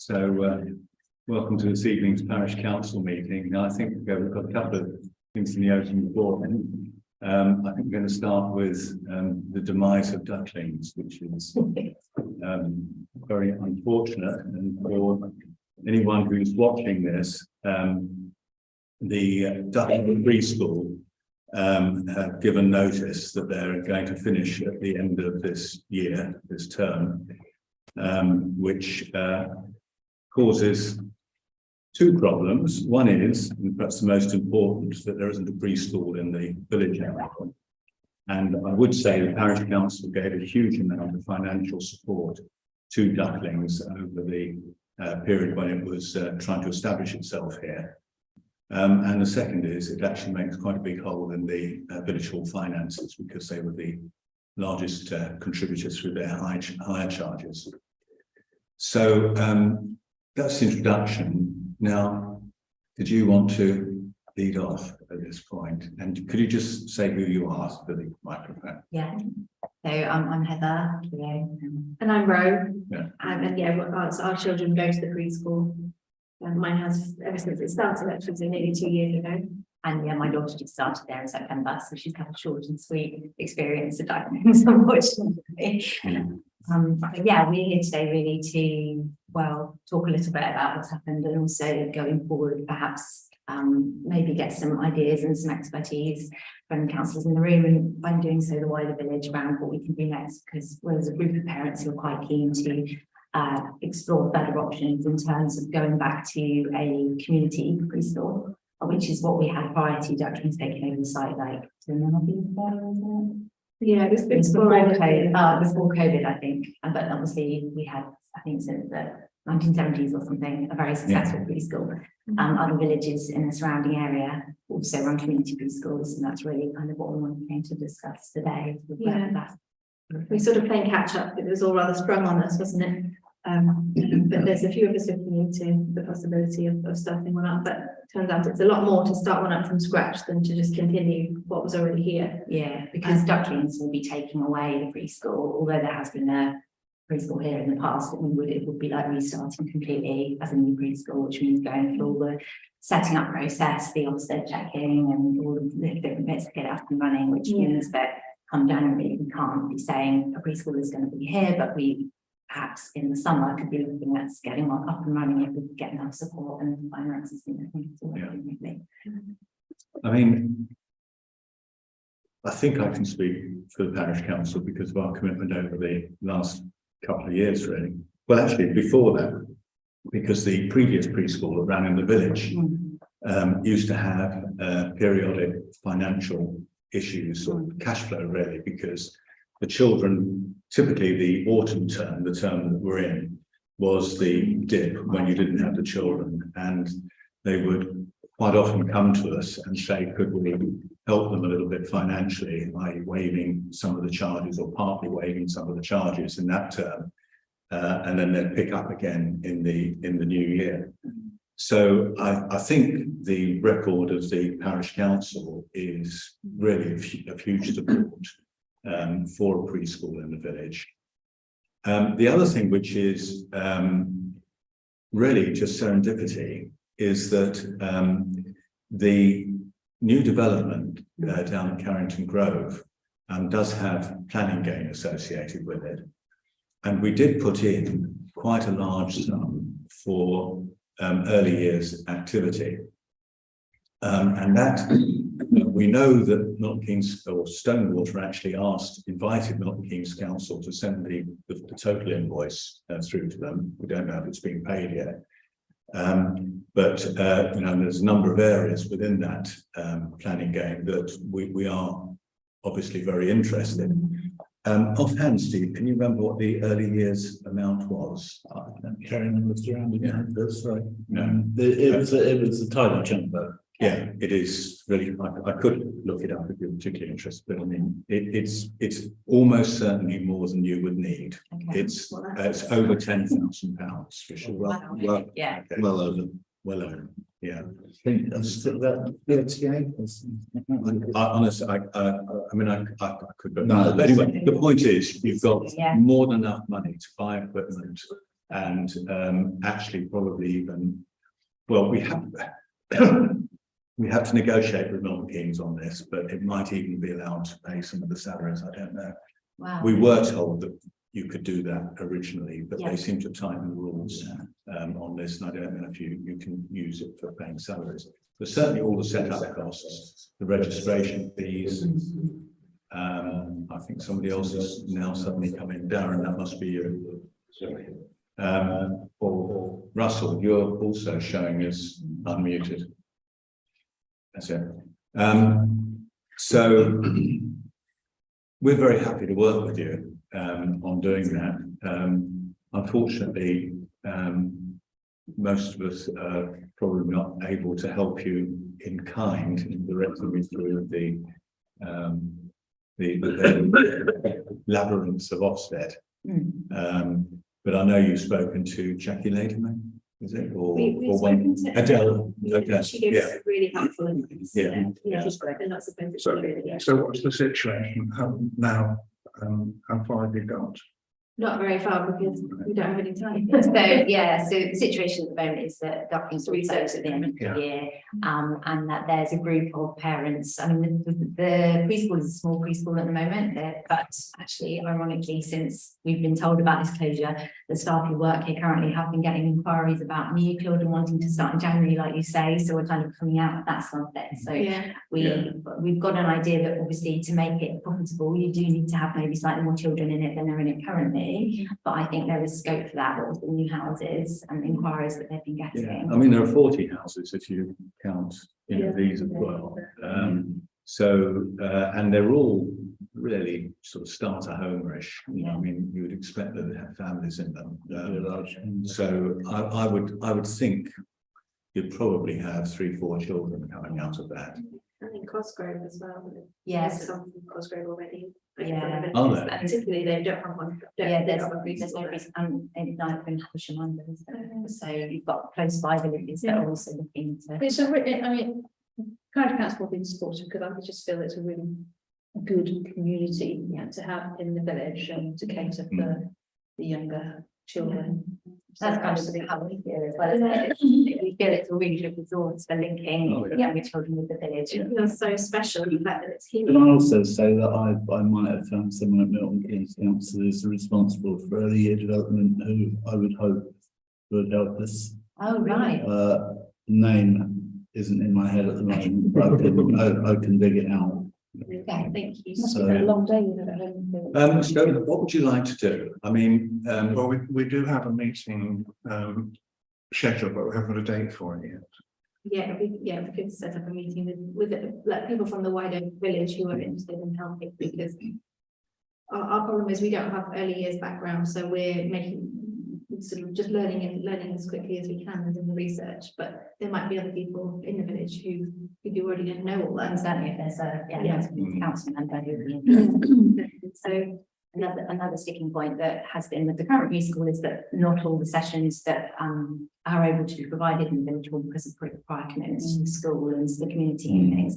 Welcome to this evening's Parish Council meeting. Now, I think we've got a couple of things in the open floor. I think we're going to start with the demise of Ducklings, which is very unfortunate. And for anyone who's watching this, the Ducklings Pre-School have given notice that they're going to finish at the end of this year, this term, which causes two problems. One is, and perhaps the most important, that there isn't a preschool in the village area. And I would say the Parish Council gave a huge amount of financial support to Ducklings over the period when it was trying to establish itself here. And the second is, it actually makes quite a big hole in the village hall finances because they were the largest contributors through their hire charges. So that's the introduction. Now, did you want to lead off at this point? And could you just say who you are for the microphone? Yeah. So I'm Heather. And I'm Ro. Yeah. And yeah, our children go to the preschool. Mine has ever since it started, actually, so nearly 2 years ago. And yeah, my daughter just started there in September, so she's had a short and sweet experience of Ducklings, unfortunately. But yeah, we're here today really to, well, talk a little bit about what's happened and also going forward, perhaps maybe get some ideas and some expertise from the councillors in the room, and by doing so, the wider village around what we can do next, because there's a group of parents who are quite keen to explore better options in terms of going back to a community preschool, which is what we had prior to Ducklings taking over the site, like 2.5 years ago, wasn't it? Yeah, it was Before COVID, I think. But obviously we had, I think since the 1970s or something, a very successful preschool. Other villages in the surrounding area also run community preschools, and that's really kind of what we wanted to discuss today. Yeah. We sort of playing catch up. It was all rather sprung on us, wasn't it? But there's a few of us looking into the possibility of starting one up, but it turns out it's a lot more to start one up from scratch than to just continue what was already here. Yeah, because Ducklings will be taking away the preschool, although there has been a preschool here in the past, it would be like restarting completely as a new preschool, which means going through all the setting up process, the Ofsted checking and all the different bits to get it up and running, which means that come January we can't be saying a preschool is going to be here, but we perhaps in the summer could be looking at getting one up and running if we could get enough support and finances. I think it's all really. I mean, I think I can speak for the Parish Council because of our commitment over the last couple of years, really. Well, actually, before that, because the previous preschool that ran in the village used to have periodic financial issues or cash flow, really, because the children, typically the autumn term, the term that we're in, was the dip when you didn't have the children, and they would quite often come to us and say, could we help them a little bit financially by waiving some of the charges or partly waiving some of the charges in that term, and then they'd pick up again in the new year. So I think the record of the Parish Council is really of huge support for a preschool in the village. The other thing, which is really just serendipity, is that the new development down at Carrington Grove does have planning gain associated with it. And we did put in quite a large sum for early years activity. And that we know that Milton Keynes or Stonewater actually invited Milton Keynes Council to send the total invoice through to them. We don't know if it's been paid yet. But you know, there's a number of areas within that planning game that we are obviously very interested. Offhand, Steve, can you remember what the early years amount was? Carrying on the surrounding that's right. No. It was a tiny chunk though. Yeah, it is really. I could look it up if you're particularly interested, but I mean, it's almost certainly more than you would need. Okay. It's over £10,000 for sure. Wow. Yeah. Okay. Well over. Well over. Yeah. I think that's about 38. Honestly, I mean, I could go. No, but anyway, the point is, you've got Yeah. more than enough money to buy equipment And actually probably even, well, we have we have to negotiate with Milton Keynes on this, but it might even be allowed to pay some of the salaries. I don't know. Wow. We were told that you could do that originally, but Yeah. they seem to tighten the rules on this, and I don't know if you can use it for paying salaries. But certainly all the setup costs, the registration fees. I think somebody else is now suddenly coming. Darren, that must be you. Or Russell, you're also showing as unmuted. That's it. So we're very happy to work with you on doing that. Unfortunately, most of us are probably not able to help you in kind in directing you through the labyrinths of Ofsted. But I know you've spoken to Jackie Laderman, is it? We've or spoken one to Adele. Okay. She gives Yeah. really helpful advice. Yeah. Yeah, she's great. And that's the So what's the situation now? How far have you got? Not very far because we don't have any time. So yeah, so the situation at the moment is that Ducklings research at the end of the Yeah. year, and that there's a group of parents. I mean, the preschool is a small preschool at the moment, but actually, ironically, since we've been told about this closure, the staff who work here currently have been getting inquiries about new children wanting to start in January, like you say. So we're kind of coming out of that sunset. So Yeah, we've got an idea that obviously to make it profitable, you do need to have maybe slightly more children in it than are in it currently. But I think there is scope for that with the new houses and the inquiries that they've been getting. Yeah, I mean, there are 40 houses if you count, these as well. And they're all really sort of starter home-ish. I mean, you would expect that they have families in them. So I would think you'd probably have 3-4 children coming out of that. I think Cosgrove as well. Yes. There's some from Cosgrove already. Yeah. Are there? And typically they don't have one. Yeah, there's don't have a there's no preschool. reason, and it's not been Haversham under, is there? So you've got close by villages that are also looking to. It's a really, I mean, Parish Council will be supportive because I just feel it's a really good community to have in the village and to cater for the younger children. That's kind of how we feel as well, isn't it? We feel it's a really good resource for linking Oh, yeah. younger children with the village. It feels so special, the fact that it's here. Can I also say that I might have found someone at Milton Keynes Council who's responsible for early year development who I would hope would help us. Oh, right. Name isn't in my head at the moment, but I can dig it out. Okay. Thank you. Must So- be a long day, you know, at home. So what would you like to do? I mean, Well, we do have a meeting scheduled, but we haven't got a date for it yet. Yeah, we could set up a meeting with like people from the wider village who are interested in helping, because our problem is we don't have early years background, so we're making sort of just learning as quickly as we can within the research, but there might be other people in the village who already don't know all And that. certainly if there's a, council member who would be interested. So another sticking point that has been with the current preschool is that not all the sessions that are able to be provided in the village hall because of prior commitments to the school and to the community and things.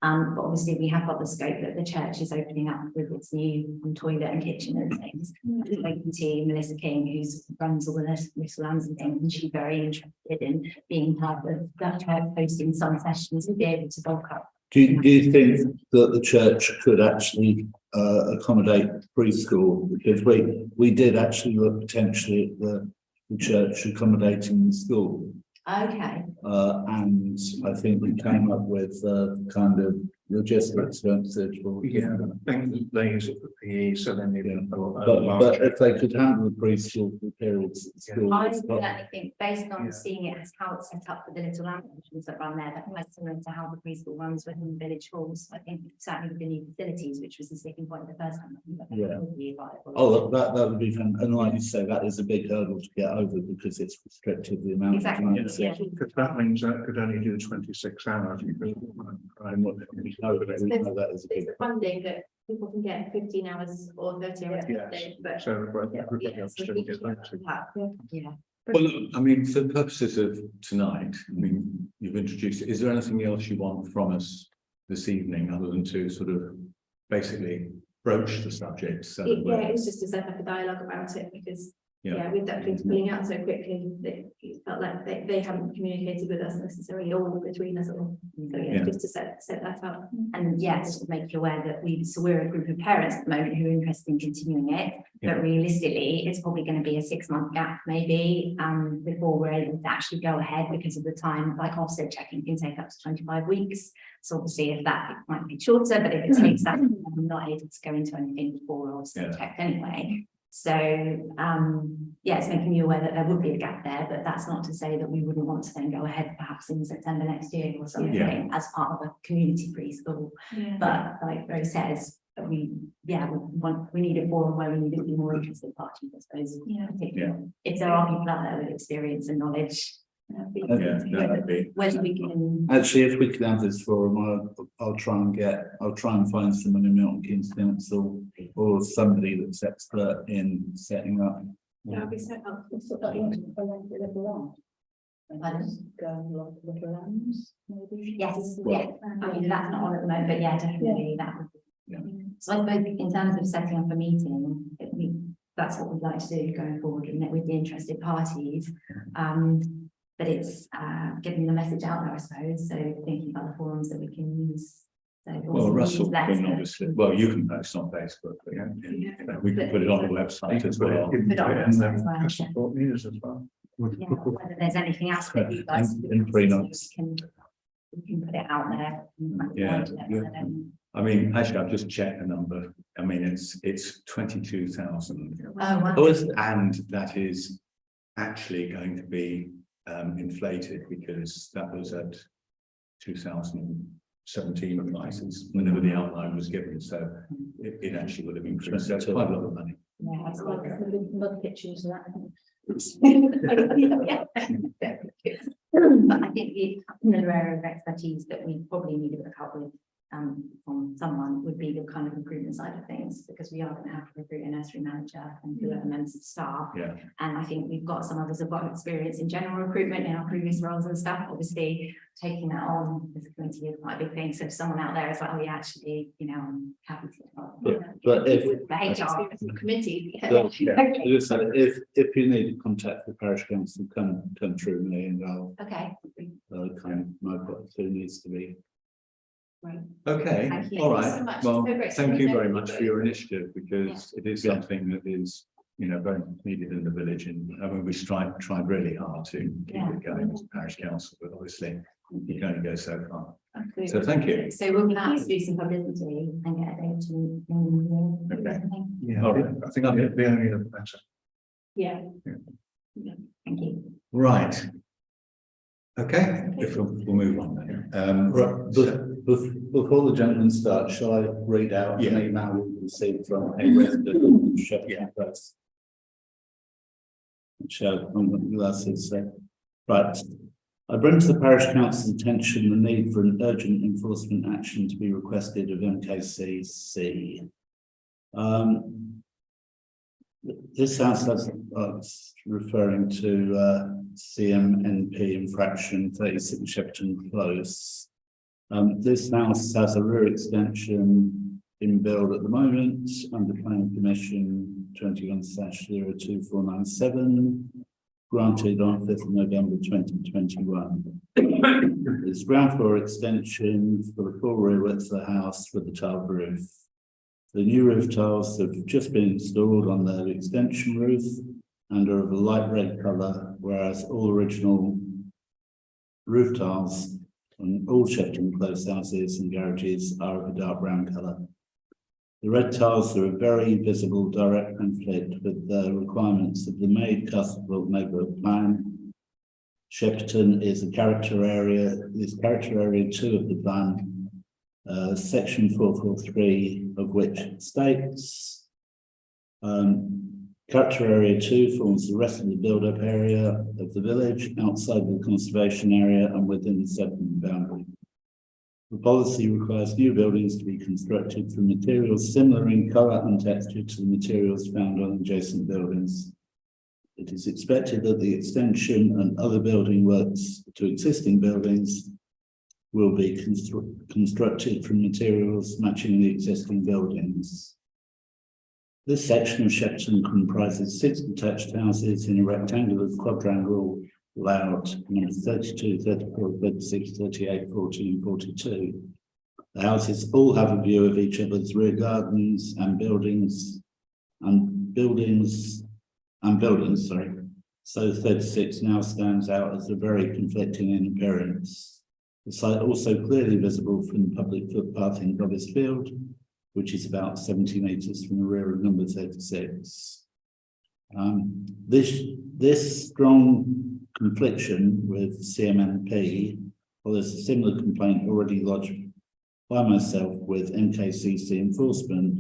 But obviously we have got the scope that the church is opening up with its new toilet and kitchen and things. Spoken to Melissa King, who runs all the little lambs and things, and she's very interested in being part of that church hosting some sessions to be able to bulk up. Do you think that the church could actually accommodate preschool? Because we did actually look potentially at the church accommodating the school. Okay. And I think we came up with kind of logistics, Yeah, I think they use it for PE, so then they didn't. But if they could handle the preschool for periods at school. I it's not- certainly think, based on Yeah. seeing it as how it's set up for the little animals that run there, that quite similar to how the preschool runs within the village halls. I think certainly with the new facilities, which was the sticking point the first time. I think that Yeah. would be viable. Oh, that would be fun. And like you say, that is a big hurdle to get over because it's restricted the amount. of Exactly, times. yeah. Because that means that could only do 26 hours. And what we know that is a There's big. the funding that people can get 15 hours or 30 hours a Yes. day, but. So everybody Yeah, else so didn't we get can that. have- Yeah. well, I mean, for the purposes of tonight, I mean, you've introduced it. Is there anything else you want from us this evening other than to sort of basically broach the subject? So that Yeah, we're- it was just to set up a dialogue about it, because Yeah, with Ducklings pulling out so quickly, it felt like they haven't communicated with us necessarily, all between us all. So Yeah. just to set that up. And yes, to make you aware that we're a group of parents at the moment who are interested in continuing it. Yeah. But realistically, it's probably going to be a 6-month gap maybe, before we're able to actually go ahead because of the time, like offset checking can take up to 25 weeks. So obviously if that, it might be shorter, but if it takes that, I'm not able to go into anything before offset checked anyway. So, yeah, it's making you aware that there would be a gap there, but that's not to say that we wouldn't want to then go ahead perhaps in September next year or something as part of a community preschool. Yeah. But like Rose says, we need it for where we need it to be more interested parties, I suppose. Yeah. Particularly if there are people out there with experience and knowledge. that'd be. Whether we can. Actually, if we can have this forum, I'll try and find someone in Milton Keynes Council or somebody that's expert in setting up. That'll be set up. Sort of like a little round. Pardon? Go along the little lambs, maybe. Yes, yeah, I mean, that's not on at the moment, but yeah, definitely that would. So I suppose in terms of setting up a meeting, that's what we'd like to do going forward and with the interested parties. But it's getting the message out there, I suppose, so thinking about the forums that we can use. So Well, Russell newsletter. can obviously, well, you can post on Facebook, but we can put it on the website as well. Put it on the website as well, yeah. Support news as well. Yeah, whether there's anything else that you guys In pre-notes. we can put it out there. Yeah. I mean, actually, I've just checked the number. I mean, it's 22,000. Oh, wow. Oh, is it? And that is actually going to be inflated because that was at 2017 prices whenever the outline was given. So it actually would have increased. So it's quite a lot of money. Yeah, absolutely. Mud pitches that. But I think another area of expertise that we probably need a bit of help with from someone would be the kind of recruitment side of things, because we are going to have to recruit a nursery manager and do other members of staff. Yeah. And I think we've got some of us have got experience in general recruitment in our previous roles and stuff. Obviously, taking that on as a committee is quite a big thing. So if someone out there is like, oh yeah, actually, I'm happy to. But if With the HR Committee. if you need to contact the parish council, come through me and I'll Okay. kind of know what needs to be. Okay, Thank you. all Thank you so right. much. Well, So great. thank you very Thank much you. for your initiative because it is something that is, very needed in the village. And I mean, we tried really hard to keep it going as a parish council, but obviously you can only go so far. So thank you. So we'll perhaps do some publicity and get a date to. Okay. Yeah, All right. I think I'll get the only the better. Yeah. Thank you. Right. Okay, if we'll move on then. Before the gentleman starts, shall I read out an email we received from a resident of Sheffield Place? Right. I bring to the parish council's attention the need for an urgent enforcement action to be requested of MKCC. This house has referring to CMNP infraction 36 Shepton Close. This house has a rear extension in build at the moment under planning permission 21/02497, granted on 5th of November 2021. It's ground floor extension for the full rear width of the house with the tiled roof. The new roof tiles have just been installed on the extension roof and are of a light red colour, whereas all original roof tiles on all Shepton Close houses and garages are of a dark brown colour. The red tiles are a very visible direct conflict with the requirements of the made Castlethorpe neighbourhood plan. Shepton is character area 2 of the plan. Section 443 of which states character area 2 forms the rest of the build-up area of the village outside the conservation area and within the settlement boundary. The policy requires new buildings to be constructed from materials similar in colour and texture to the materials found on adjacent buildings. It is expected that the extension and other building works to existing buildings will be constructed from materials matching the existing buildings. This section of Shepton comprises 6 detached houses in a rectangular quadrangle layout, numbers 32, 34, 36, 38, 40 and 42. The houses all have a view of each other's rear gardens and buildings, sorry. So 36 now stands out as a very conflicting in appearance. The site also clearly visible from the public footpath in Goddess Field, which is about 70 metres from the rear of number 36. This strong confliction with CMNP follows a similar complaint already lodged by myself with MKCC enforcement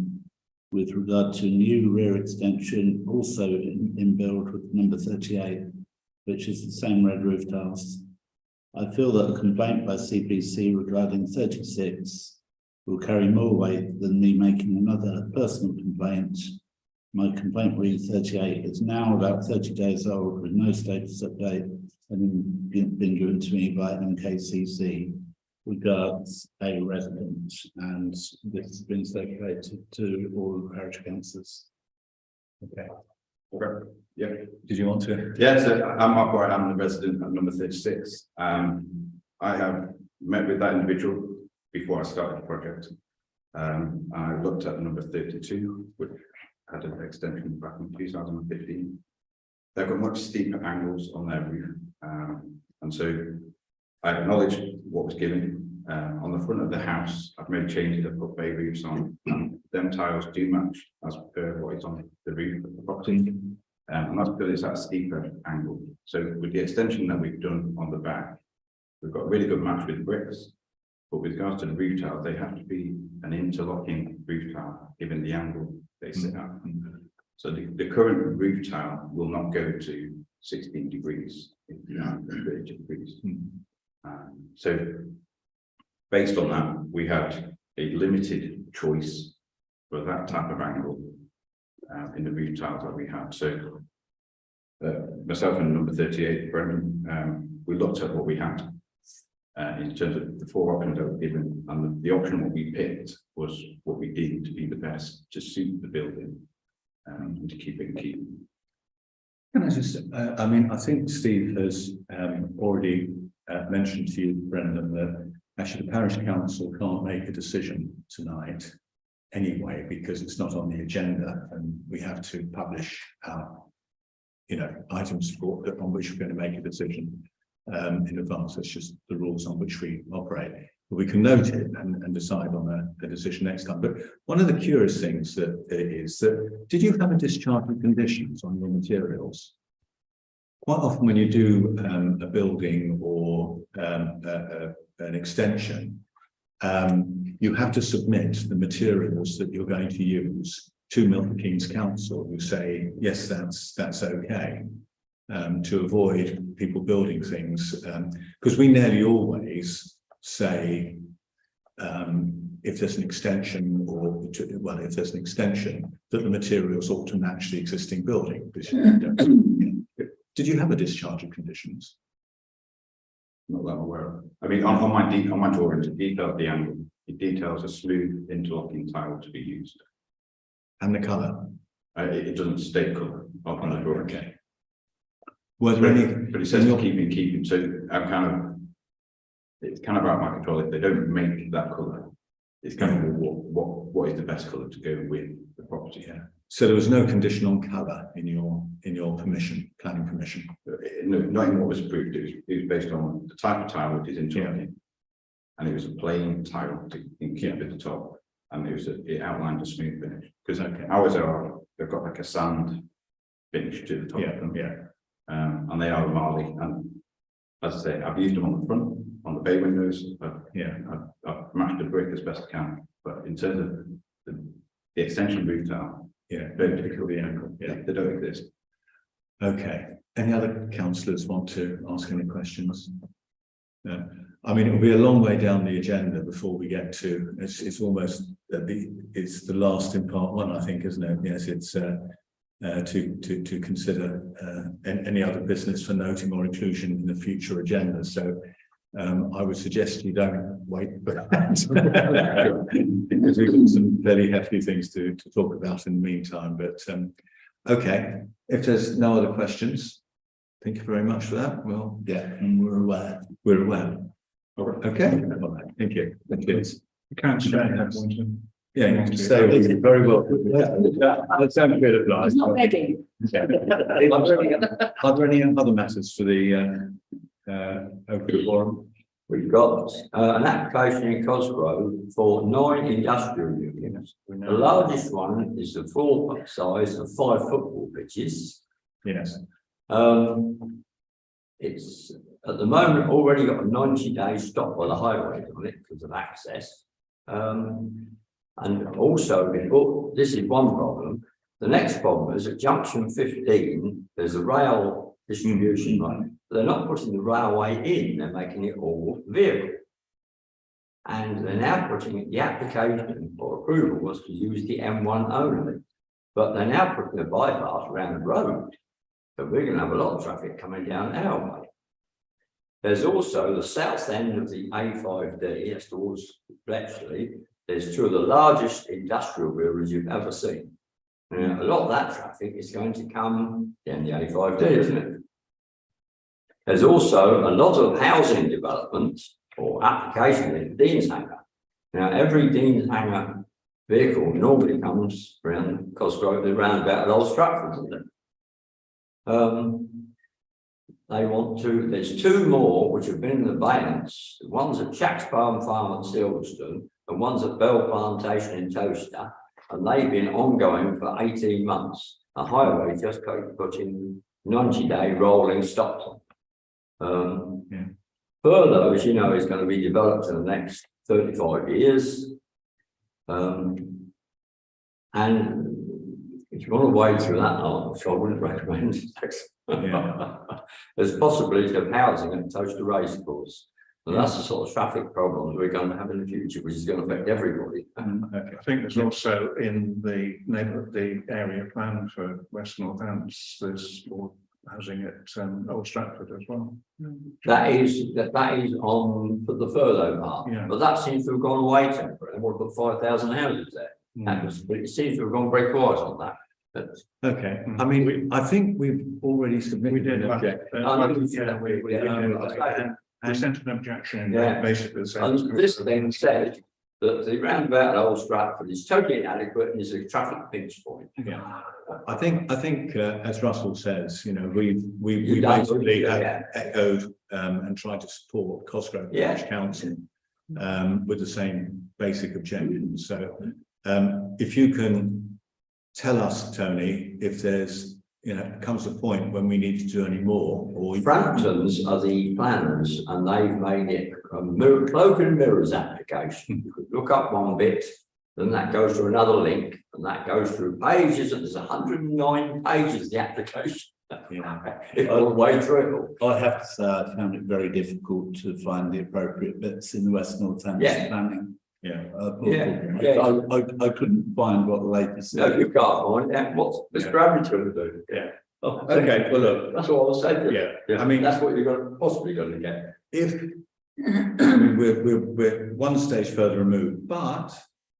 with regard to a new rear extension also in build with number 38, which is the same red roof tiles. I feel that a complaint by CPC regarding 36 will carry more weight than me making another personal complaint. My complaint reads 38 is now about 30 days old with no status update and been given to me by MKCC. Regards, a resident, and this has been circulated to all the parish councillors. Okay. Yeah. Did you want to? Yes, I'm Mark White, I'm the resident at number 36. I have met with that individual before I started the project. I looked at number 32, which had an extension back in 2015. They've got much steeper angles on their roof. And so I acknowledged what was given. On the front of the house, I've made changes, I've put bay roofs on, and them tiles do match as per what is on the roof of the property. And that's because it's at a steeper angle. So with the extension that we've done on the back, we've got a really good match with bricks, but with regards to the roof tiles, they have to be an interlocking roof tile, given the angle they sit at. So the current roof tile will not go to 16 degrees, if you know, 30 degrees. So based on that, we had a limited choice for that type of angle in the roof tiles that we had. So myself and number 38, Brendan, we looked at what we had in terms of the 4 options that were given, and the option what we picked was what we deemed to be the best to suit the building and to keep it clean. Can I just, I mean, I think Steve has already mentioned to you, Brendan, that actually the parish council can't make a decision tonight anyway, because it's not on the agenda and we have to publish our, items on which we're going to make a decision in advance. That's just the rules on which we operate. But we can note it and decide on a decision next time. But one of the curious things that is that, did you have a discharge of conditions on your materials? Quite often when you do a building or an extension, you have to submit the materials that you're going to use to Milton Keynes Council, who say, yes, that's okay, to avoid people building things. Because we nearly always say, if there's an extension if there's an extension, that the materials ought to match the existing building. Did you have a discharge of conditions? Not that I'm aware of. I mean, on my drawings, it details the angle. It details a smooth interlocking tile to be used. And the colour? It doesn't state colour on the drawing. Okay. Were there any? But it says keeping. So it's kind of out of my control. If they don't make that colour, it's kind of what is the best colour to go with the property. Yeah. So there was no condition on colour in your permission, planning permission? No, not in what was approved. It was based on the type of tile which is interlocking, and it was a plain tile to keep at the top, and it outlined a smooth finish. Because ours they've got like a sand finish to the top of them. Yeah. And they are Marley, and as I say, I've used them on the front, on the bay windows. I've matched the brick as best I can, but in terms of the extension roof tile, very particularly the angle, they don't exist. Okay. Any other councillors want to ask any questions? No. I mean, it will be a long way down the agenda before we get to. It's almost it's the last in part 1, I think, isn't it? Yes, it's to consider any other business for noting or inclusion in the future agenda. So I would suggest you don't wait for that. Because we've got some fairly hefty things to talk about in the meantime, but, okay, if there's no other questions, thank you very much for that. Well, Yeah, and we're aware. we're aware. Okay, thank you. Thank you. Councillor has one to. Yeah, you can stay with me. Very well. That sounds good advice. It's not begging. Yeah. Are there any other matters for the open forum? We've got an application in Cosgrove for 9 industrial units. The largest one is the full size of 5 football pitches. Yes. It's at the moment already got a 90-day stop by the highway on it because of access. And also, this is one problem. The next problem is at junction 15, there's a rail distribution line. They're not putting the railway in, they're making it all vehicle. And they're now putting the application for approval was to use the M1 only. But they're now putting a bypass around the road. So we're going to have a lot of traffic coming down our way. There's also the south end of the A5D, that's towards Bletchley. There's 2 of the largest industrial buildings you've ever seen. Now, a lot of that traffic is going to come down the A5D, isn't it? There's also a lot of housing development or application in Dean's Hanger. Now, every Dean's Hanger vehicle normally comes around Cosgrove, around about Old Stratford, isn't it? They want to, there's 2 more which have been in abeyance. One's at Shaxbarn Farm at Silverstone, and one's at Bell Plantation in Toaster, and they've been ongoing for 18 months. The highway just put in 90-day rolling stops on. Further, as you know, is going to be developed in the next 35 years. And if you want to wade through that lot, which I wouldn't recommend, there's possibility of housing at Toaster Racecourse. And that's the sort of traffic problems we're going to have in the future, which is going to affect everybody. I think there's also in the neighbourhood, the area plan for West Northants, there's more housing at Old Stratford as well. That is on for the furlough part, but that seems to have gone away temporarily. And we've got 5,000 houses there. It seems to have gone very quiet on that. But, okay, I mean, I think we've already submitted an objection. We sent an objection, Yeah. basically. and this thing said that the roundabout at Old Stratford is totally inadequate and is a traffic pinch point. Yeah, I think as Russell says, you know, we You've done basically good, have echoed and tried to support Cosgrove Parish Council with the same basic objections. So if you can tell us, Tony, if there's, you know, comes a point when we need to do any more, or Framptons are the planners, and they've made it a cloak and mirrors application. You could look up one bit, then that goes to another link, and that goes through pages, and there's 109 pages of the application. It's all the way through. I have to say, I found it very difficult to find the appropriate bits in the West Northampton planning. I couldn't find what the latest. No, you can't find out what's Mr. Abbott going to do. Okay, well, look, That's what I was saying. I mean, that's what you're possibly going to get. if I mean, we're one stage further removed, but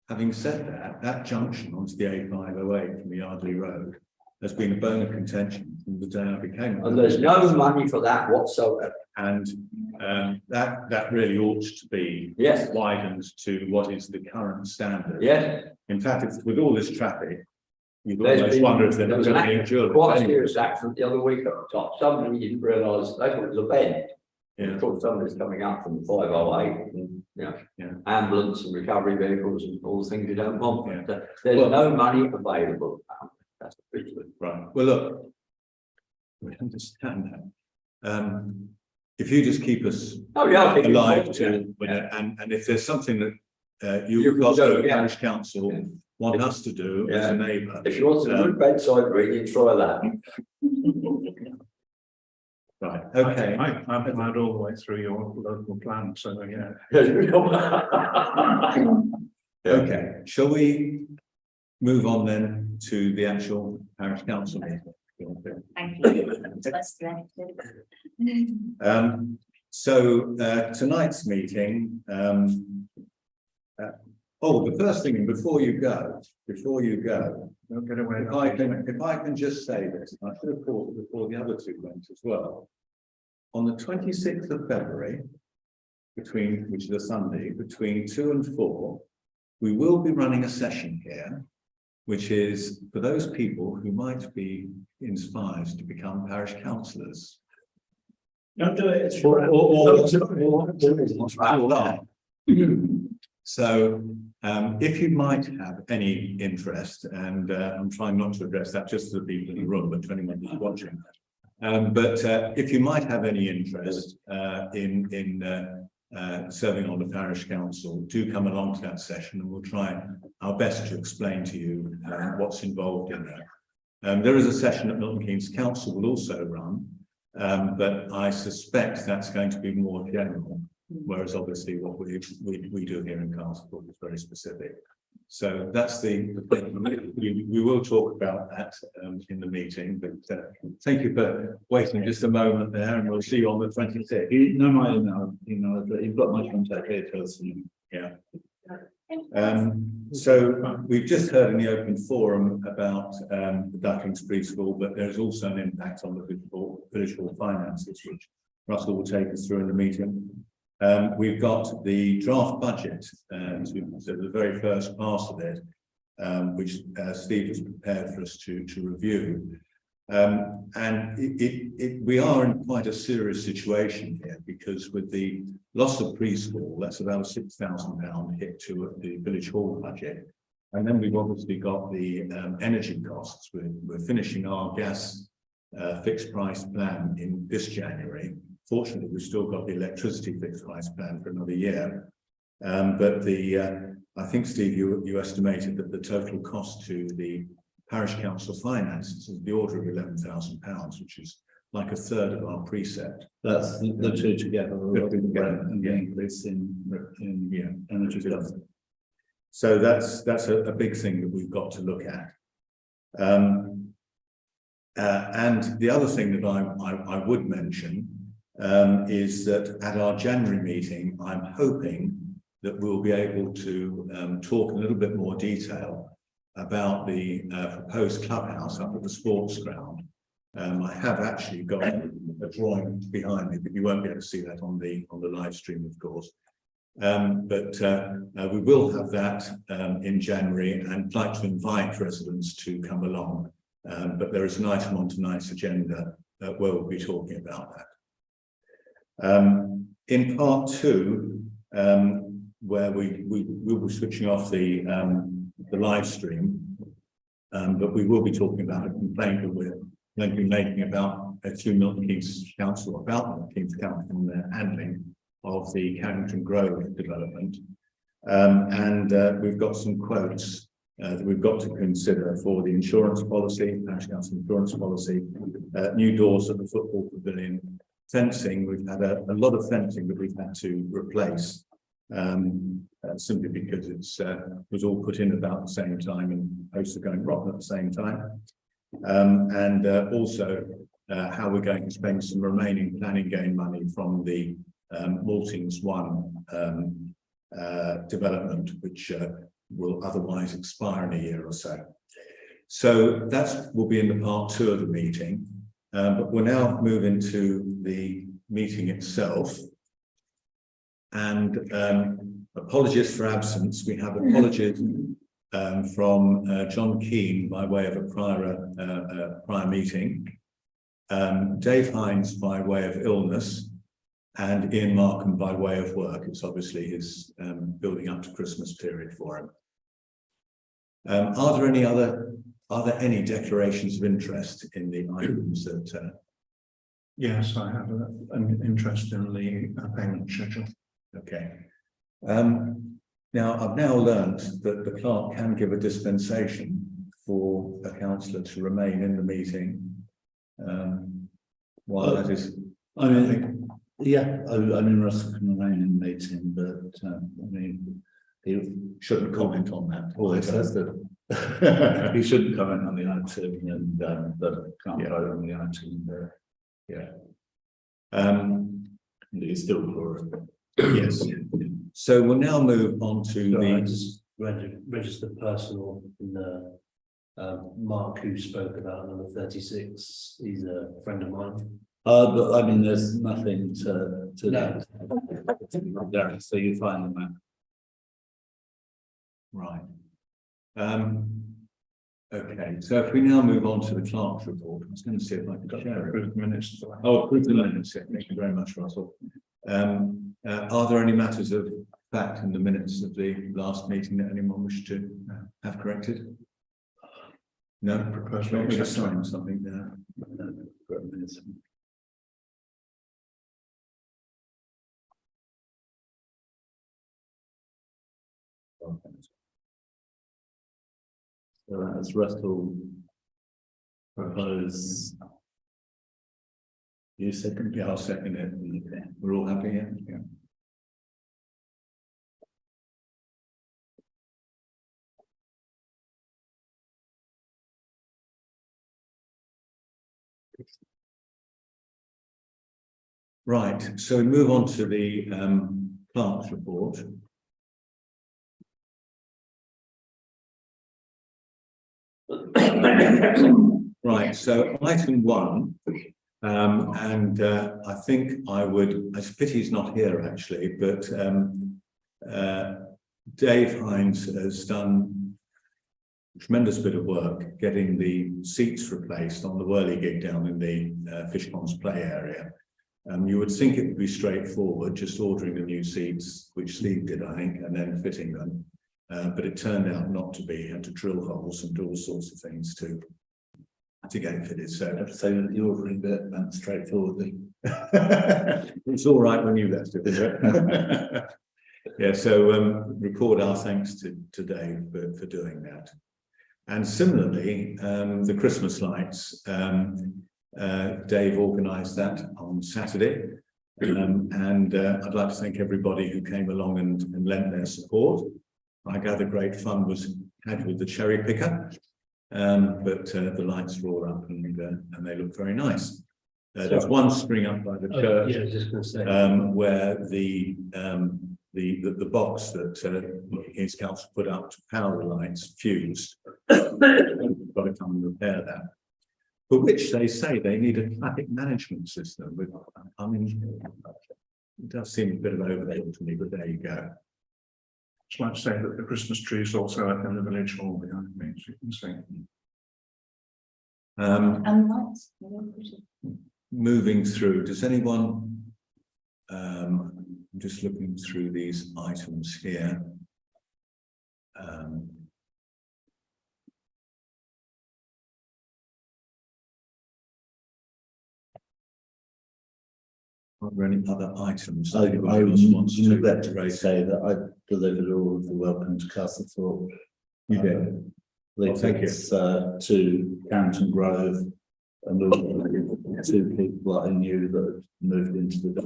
having said that, that junction onto the A508 from the Yardley Road has been a bone of contention from the day I became. And there's no money for that whatsoever. And that really ought to be widened to what is the current standard. In fact, with all this traffic, you'd almost wonder if they're not going to be insured. Quite a serious accident the other week at the top. Somebody didn't realise they thought it was a bend. Of course, somebody's coming up from the 508 and ambulance and recovery vehicles and all the things you don't want. But there's no money available. That's the truth. Right. Well, look, we understand that. If you just keep us alive to, and if there's something that you Cosgrove Parish Council want us to do as a neighbour. If you want to do bedside reading, try that. Right, okay. I've applied all the way through your local plan, so yeah. Okay, shall we move on then to the actual parish council meeting? Thank you. So tonight's meeting, the first thing, before you go, Don't get away. if I can just say this, I should have thought before the other two went as well. On the 26th of February, which is a Sunday, between 2 and 4, we will be running a session here, which is for those people who might be inspired to become parish councillors. Don't do it. It's So if you might have any interest, and I'm trying not to address that just to the people in the room, but to anyone who's watching. But if you might have any interest in serving on the parish council, do come along to that session, and we'll try our best to explain to you what's involved in that. There is a session that Milton Keynes Council will also run, but I suspect that's going to be more general, whereas obviously what we do here in Castlethorpe is very specific. So that's the thing. We will talk about that in the meeting, but thank you for waiting just a moment there, and we'll see you on the 26th. You know my email, you've got my contact details. Yeah. So we've just heard in the open forum about the Ducklings Pre-School, but there's also an impact on the village hall finances, which Russell will take us through in the meeting. We've got the draft budget, so the very first pass of it, which Steve has prepared for us to review. And we are in quite a serious situation here, because with the loss of preschool, that's about a £6,000 hit to the village hall budget. And then we've obviously got the energy costs. We're finishing our gas fixed price plan in this January. Fortunately, we've still got the electricity fixed price plan for another year. But I think, Steve, you estimated that the total cost to the parish council finances is the order of £11,000, which is like a third of our precept. That's the two together. And the Yeah. increase in energy costs. So that's a big thing that we've got to look at. And the other thing that I would mention is that at our January meeting, I'm hoping that we'll be able to talk in a little bit more detail about the proposed clubhouse up at the sports ground. I have actually got a drawing behind me, but you won't be able to see that on the live stream, of course. But we will have that in January, and I'd like to invite residents to come along. But there is an item on tonight's agenda where we'll be talking about that. In part 2, where we will be switching off the live stream, but we will be talking about a complaint that we're going to be making about to Milton Keynes Council, about Milton Keynes Council and their handling of the Carrington Grove development. We've got some quotes that we've got to consider for the insurance policy, Parish Council insurance policy, new doors at the football pavilion, fencing. We've had a lot of fencing that we've had to replace, simply because it was all put in about the same time and posts are going rotten at the same time. Also how we're going to spend some remaining planning gain money from the Maltings 1 development, which will otherwise expire in a year or so. So that will be in the part 2 of the meeting. But we'll now move into the meeting itself. And apologies for absence. We have apologies from John Keane by way of a prior meeting, Dave Hines by way of illness, and Ian Markham by way of work. It's obviously his building up to Christmas period for him. Are there any declarations of interest in the items that? Yes, I have an interest in the payment schedule. Okay. Now, I've now learned that the clerk can give a dispensation for a councillor to remain in the meeting. While that is, I mean, Russell can remain in the meeting, but I mean, he shouldn't comment on that. always says that he shouldn't comment on the item, and that can't vote on the item. Yeah. you're still for it. Yes. So we'll now move on to I the, just registered personal in the Mark who spoke about number 36. He's a friend of mine. But I mean, there's nothing to that. Yeah, so you find that. right. Okay, so if we now move on to the clerk's report, I was going to see if I could share it. Approved minutes. Oh, approve the minutes, yeah, thank you very much, Russell. Are there any matters of fact in the minutes of the last meeting that anyone wished to have corrected? No, Proposed not me to minutes. sign something there. So that's Russell propose. You second, Yeah, I'll second it. We're all happy, yeah? Yeah. Right, so we move on to the clerk's report. Right, so item 1, and I think I would, it's a pity he's not here actually, but Dave Hines has done a tremendous bit of work getting the seats replaced on the whirligig down in the Fish Ponds play area. You would think it would be straightforward, just ordering the new seats, which Steve did, I think, and then fitting them. But it turned out not to be. He had to drill holes and do all sorts of things to get it fitted. So the ordering bit and straightforwardly. it's all right when you left it, is it? Yeah, so record our thanks to Dave for doing that. And similarly, the Christmas lights, Dave organised that on Saturday. And I'd like to thank everybody who came along and lent their support. I gather great fun was had with the cherry picker, but the lights were all up and they look very nice. There's one string up by the church, Yeah, I was just going to say. where the box that his council put up to power the lights fused. Got to come and repair that. For which they say they need a traffic management system. With, I mean, it does seem a bit of overkill to me, but there you go. Just like to say that the Christmas tree is also up in the village hall behind me, as you can see. And lights. Moving through, does anyone, I'm just looking through these items here. Are there any other items? I Anybody else wants to regret to raise? say that I delivered all of the welcome to Castlethorpe. You did. Thank you. To Carrington Grove and all 2 people that I knew that had moved into the.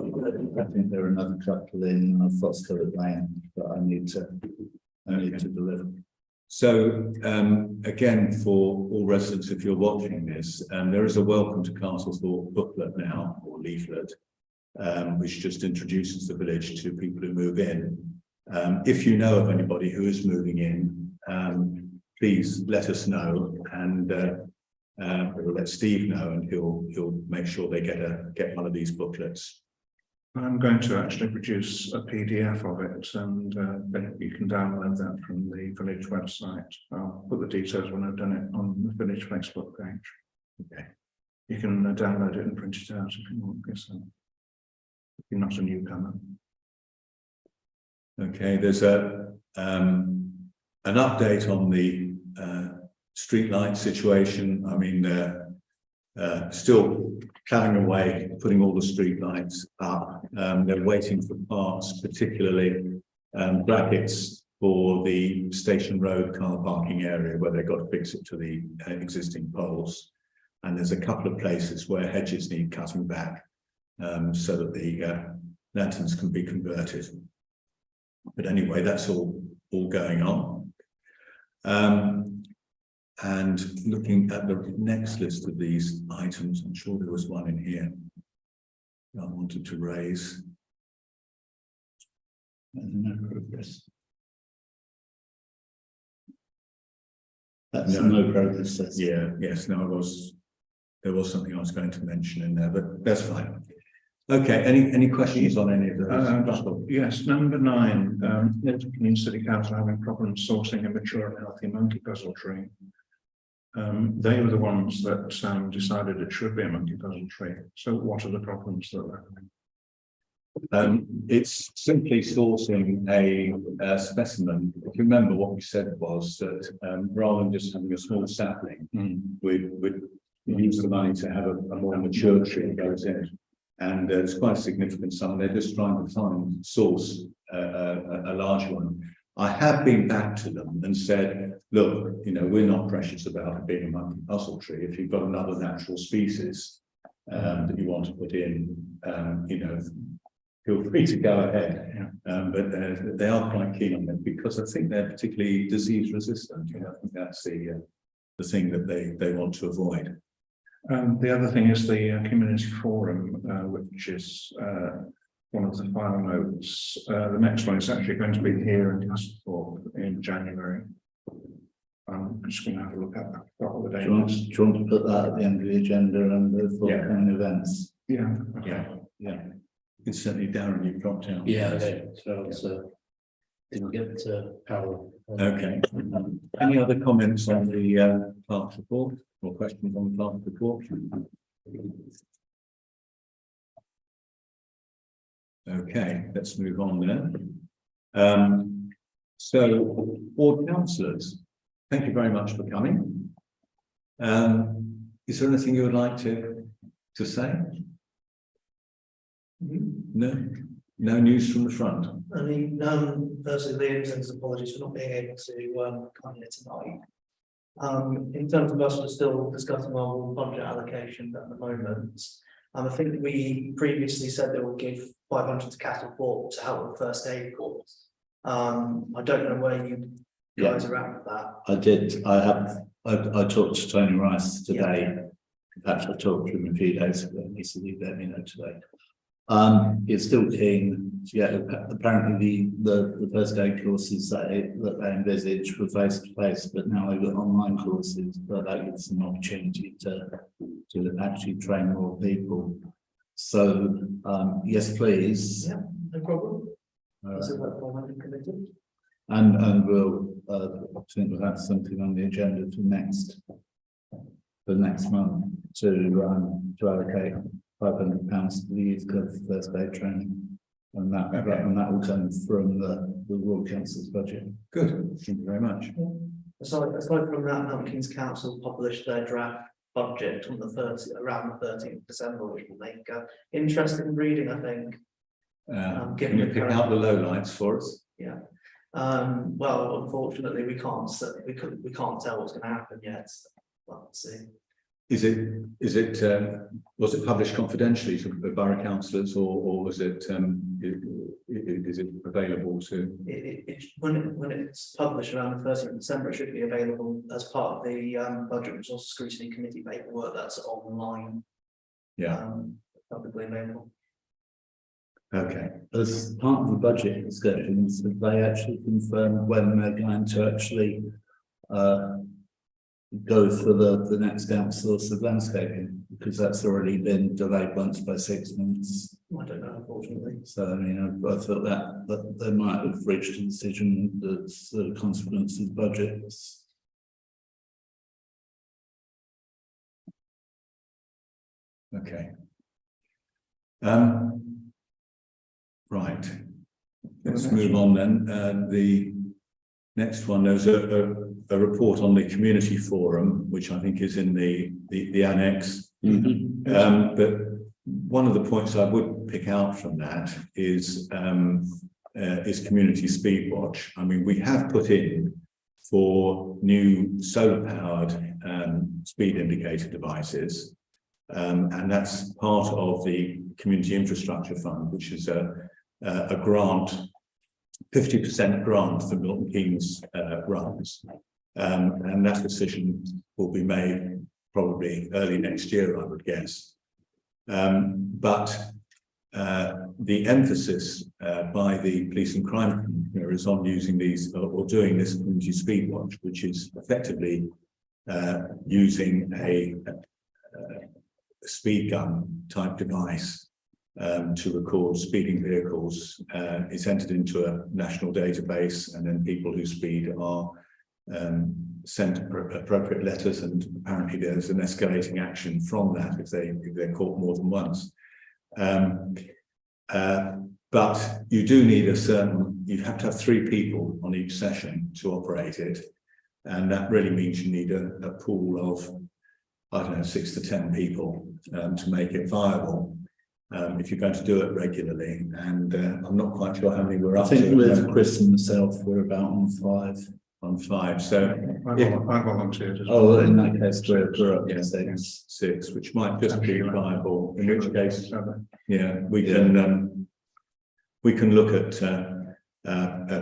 I think there are another couple in Foxcourt Lane that I need to deliver. So again, for all residents, if you're watching this, there is a welcome to Castlethorpe booklet now, or leaflet, which just introduces the village to people who move in. If you know of anybody who is moving in, please let us know, and we'll let Steve know, and he'll make sure they get one of these booklets. I'm going to actually produce a PDF of it, and then you can download that from the village website. I'll put the details when I've done it on the village Facebook page. Okay. You can download it and print it out if you want. Yes, if you're not a newcomer. Okay, there's an update on the streetlight situation. I mean, still plowing away, putting all the streetlights up. They're waiting for parts, particularly brackets for the Station Road car parking area where they've got to fix it to the existing poles. And there's a couple of places where hedges need cutting back so that the lanterns can be converted. But anyway, that's all going on. And looking at the next list of these items, I'm sure there was one in here I wanted to raise. No progress. That's No. no progress. That's- Yeah, yes, no, there was something I was going to mention in there, but that's fine. Okay, any questions on any of those? Yes, number 9, Wolverton City Council having problems sourcing a mature and healthy monkey puzzle tree. They were the ones that decided it should be a monkey puzzle tree. So what are the problems that they're having? It's simply sourcing a specimen. If you remember, what we said was that rather than just having a small sapling, we use the money to have a more mature tree that goes in. And it's quite a significant sum. They're just trying to source a large one. I have been back to them and said, look, you know, we're not precious about it being a monkey puzzle tree. If you've got another natural species that you want to put in, you know, feel free to go ahead. But they are quite keen on them because I think they're particularly disease resistant. You know, I think that's the thing that they want to avoid. The other thing is the community forum, which is one of the final notes. The next one is actually going to be here in Castlethorpe in January. I'm just going to have a look at that. Do you want to put that at the end of the agenda and the forthcoming events? Yeah. Yeah. It's certainly Darren, you've dropped out. Yeah, okay, so didn't get Carol. Okay. Any other comments on the clerk's report or questions on the clerk's report? Okay, let's move on then. So, board councillors, thank you very much for coming. Is there anything you would like to say? No news from the front. I mean, firstly, Liam sends apologies for not being able to come here tonight. In terms of us, we're still discussing our budget allocation at the moment. I think we previously said that we'll give 500 to Castlethorpe to help with first aid course. I don't know where you guys are at with that. I did. I talked to Tony Rice today. In fact, I talked to him a few days ago, and he said he'd let me know today. It's still keen to get, apparently the first aid courses that they envisaged were face to face, but now they've got online courses, but that gives them an opportunity to actually train more people. So, yes, please. Yeah, no problem. So that 400 committed. And we'll, I think we'll have something on the agenda for next month to allocate £500 to the youth club for first aid training, and that will come from the Royal Council's budget. Good, thank you very much. Aside from that, Milton Keynes Council published their draft budget on around the 13th of December, which will make interesting reading, I think. Can you pick out the lowlights for us? Yeah. Well, unfortunately, we can't tell what's going to happen yet. Let's see. Was it published confidentially to the borough councillors, or was it is it available to? When it's published around the 13th of December, it should be available as part of the Budget Resource Scrutiny Committee paperwork that's online. Yeah. Publicly available. Okay. As part of the budget discussions, have they actually confirmed when they're going to actually go for the next outsource of landscaping, because that's already been delayed once by 6 months. I don't know, unfortunately. So I mean, I thought that they might have reached a decision that's the consequence of budgets. Okay. Right. Let's move on then. The next one, there's a report on the community forum, which I think is in the annex. But one of the points I would pick out from that is community speed watch. I mean, we have put in for new solar powered speed indicator devices, and that's part of the community infrastructure fund, which is a grant, 50% grant for Milton Keynes runs, and that decision will be made probably early next year, I would guess. But the emphasis by the police and crime commissioner is on using these or doing this community speed watch, which is effectively using a speed gun type device to record speeding vehicles. It's entered into a national database, and then people who speed are sent appropriate letters, and apparently there's an escalating action from that if they're caught more than once. But you do need you have to have 3 people on each session to operate it, and that really means you need a pool of, I don't know, 6 to 10 people to make it viable. If you're going to do it regularly, and I'm not quite sure how many we're up I think to. with Chris and myself, we're about on 5. On 5, so I volunteered as well. Oh, in that case, we're up to yeah, 6. 6, which might just be viable, in which case, Seven. yeah, we can look at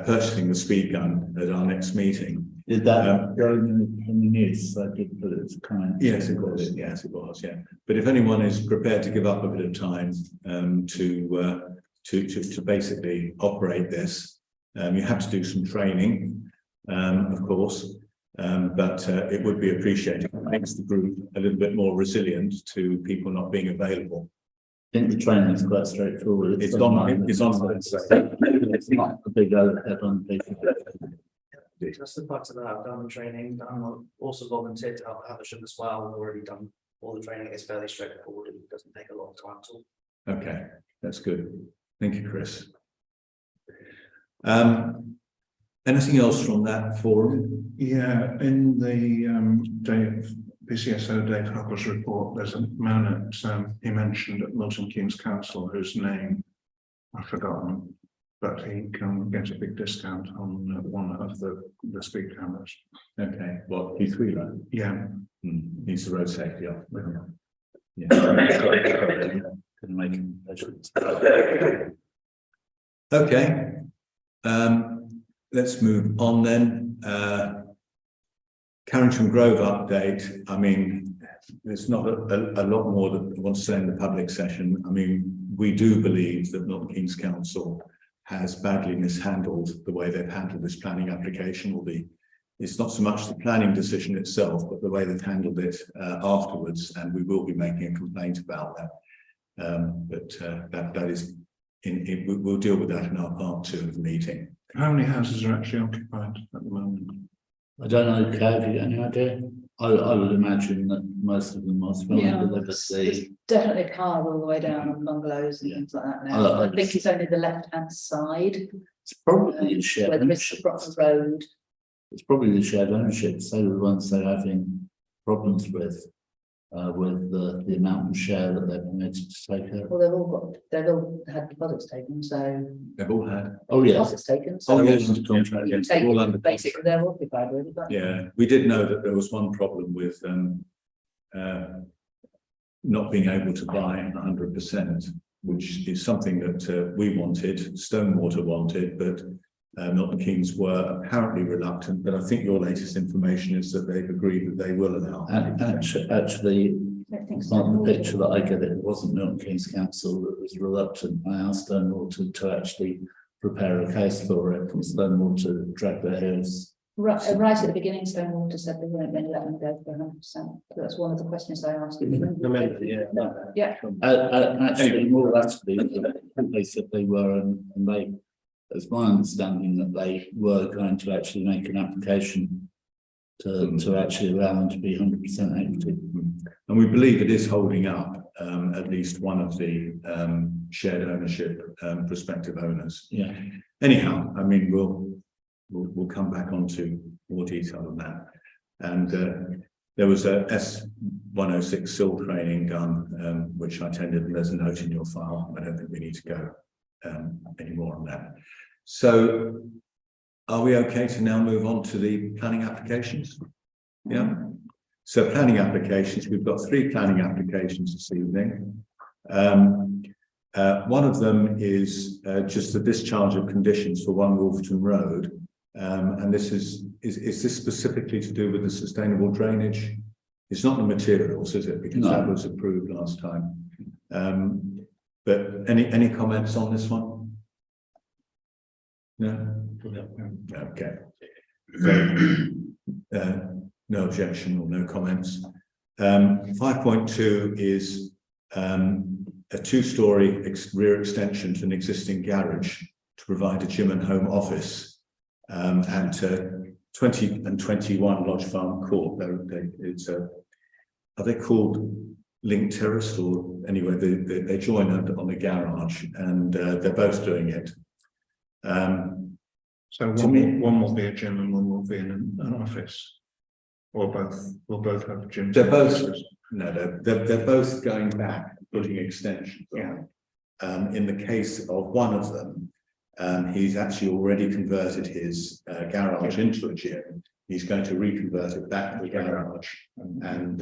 purchasing the speed gun at our next meeting. Did that go in the news? I did put it as kind. Yes, it was. Yes, it was. Yeah, but if anyone is prepared to give up a bit of time to basically operate this, you have to do some training, of course, but it would be appreciated. It makes the group a little bit more resilient to people not being available. I think the training is quite straightforward. It's online. It's online. It's not a big overhead on people. Just the fact that I've done the training, I'm also volunteered to help Haversham as well. I've already done all the training. It's fairly straightforward and it doesn't take a lot of time at all. Okay, that's good. Thank you, Chris. Anything else from that forum? Yeah, in the PCSO Dave Huckle's report, there's a man he mentioned at Milton Keynes Council whose name I've forgotten, but he can get a big discount on one of the speed cameras. Okay, what, Keith Wheeler? Yeah. He's the road safety officer. Yeah. Couldn't make him measurements. Okay. Let's move on then. Carrington Grove update. I mean, there's not a lot more that I want to say in the public session. I mean, we do believe that Milton Keynes Council has badly mishandled the way they've handled this planning application, or it's not so much the planning decision itself, but the way they've handled it afterwards, and we will be making a complaint about that. That is, we'll deal with that in our part 2 of the meeting. How many houses are actually occupied at the moment? I don't know, Kev, have you got any idea? I would imagine that most of them must be. Yeah, There's definitely cars all the way down and bungalows and things like that now. I think it's only the left-hand side. It's probably the shared Where there is the ownership. proper road. It's probably the shared ownership. So the ones they're having problems with the amount of share that they're permitted to take out. Well, they've all had deposits taken, so. They've all had. Oh, yeah. Deposits taken, so. yes, Contract, You yes. take, all under basically, they're occupied really, but. Yeah, we did know that there was one problem with not being able to buy 100%, which is something that we wanted, Stonewater wanted, but Milton Keynes were apparently reluctant. But I think your latest information is that they've agreed that they will allow. Actually, I don't think on the so. picture that I get, it wasn't Milton Keynes Council that was reluctant. I asked Stonewater to actually prepare a case for it, and Stonewater dragged their heels. Right at the beginning, Stonewater said they weren't going to let them go for 100%. That's one of the questions I asked. Yeah. Actually, more actually, they said they were, and they, it's my understanding that they were going to actually make an application to actually allow them to be 100% equity. And we believe it is holding up at least one of the shared ownership prospective owners. Yeah. Anyhow, I mean, we'll come back onto more detail on that. And there was a S106 SIL training done, which I attended, and there's a note in your file. I don't think we need to go any more on that. So are we okay to now move on to the planning applications? Yeah. So planning applications, we've got 3 planning applications this evening. One of them is just the discharge of conditions for 1 Wolverton Rd. And this is this specifically to do with the sustainable drainage? It's not the materials, is it? Because that was approved last time. But any comments on this one? No? Okay. So, no objection or no comments. 5.2 is a two-storey rear extension to an existing garage to provide a gym and home office at 20 and 21 Lodge Farm Court. Are they called linked terraced, or anyway, they join on the garage, and they're both doing it. So one will be a gym and one will be an office, or both. Will both have gyms. They're both they're both going back, putting extensions on. In the case of one of them, he's actually already converted his garage into a gym. He's going to reconvert it back to the garage and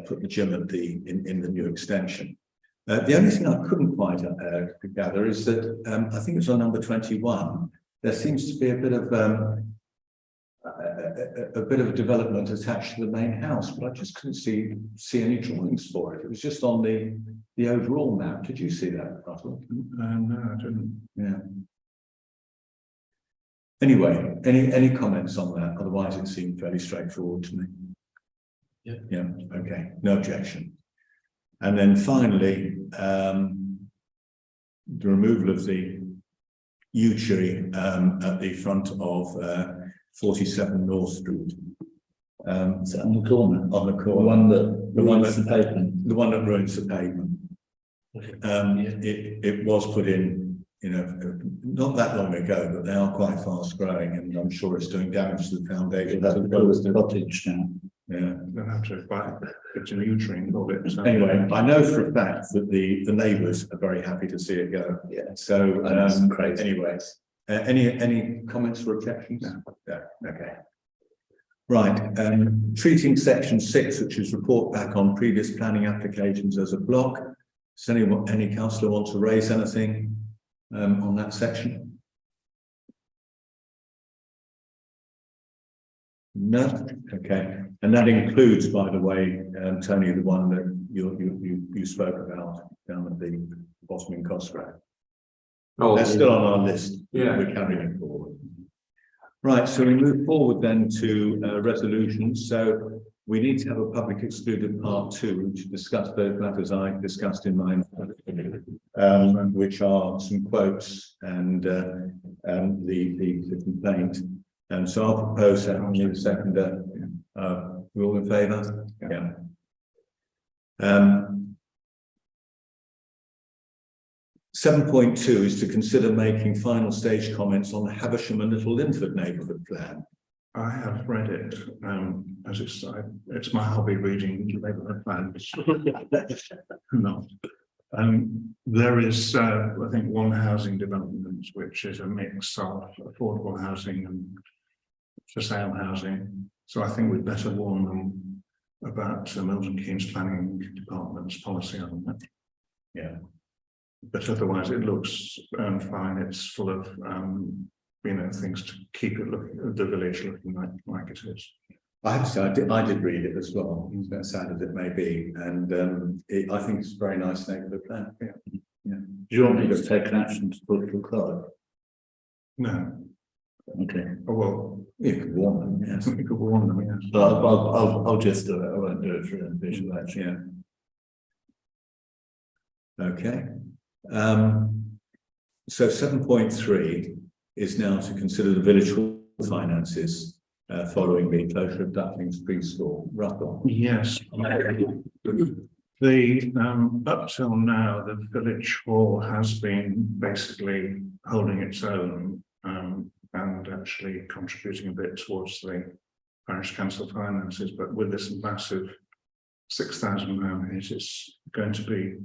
put the gym at in the new extension. The only thing I couldn't quite gather is that I think it's on number 21. There seems to be a bit of a development attached to the main house, but I just couldn't see any drawings for it. It was just on the overall map. Did you see that, Russell? No, I didn't. Yeah. Anyway, any comments on that? Otherwise, it seemed fairly straightforward to me. Yeah. Yeah. Okay. No objection. And then finally, the removal of the yew tree at the front of 47 North Street. Is that on the corner? On the The corner. one that ruins the pavement. The one that ruins the pavement. Okay. It was put in, not that long ago, but they are quite fast growing, and I'm sure it's doing damage to the foundation. That's the cottage now. Yeah. They'll have to buy it's a new tree and all it. So. Anyway, I know for a fact that the neighbours are very happy to see it go. Yeah. So, That's crazy. anyways, any comments or objections? No. Okay. Right. Treating section 6, which is report back on previous planning applications as a block. Does any councillor want to raise anything on that section? No. Okay. And that includes, by the way, Tony, the one that you spoke about down at the bottom in Cosgrave. Oh, That's still on our list. Yeah. We're carrying it forward. Right, so we move forward then to resolutions. So we need to have a public excluded part 2, which discuss those matters I discussed in my which are some quotes and the complaint. And so I'll propose that on the seconder. We all in favour? Yeah. 7.2 is to consider making final stage comments on the Havisham and Little Linford neighbourhood plan. I have read it, as it's my hobby reading neighbourhood plans. No. There is, I think, one housing development, which is a mix of affordable housing and for sale housing. So I think we'd better warn them about Milton Keynes Planning Department's policy on that. Yeah. But otherwise it looks fine. It's full of, things to keep it the village looking like it is. I have to say, I did read it as well, as sad as it may be, and I think it's a very nice neighbourhood plan. Yeah. Do you want me to take an action to put to the clerk? No. Okay. Oh, well, You could warn them, yes. you could warn them, yes. But I'll just do it. I won't do it through a visual action. Yeah. Okay. So 7.3 is now to consider the village hall finances following the closure of Ducklings Pre-School. Russell. Yes. The up till now, the village hall has been basically holding its own and actually contributing a bit towards the Parish Council finances, but with this massive £6,000 hit, it's going to be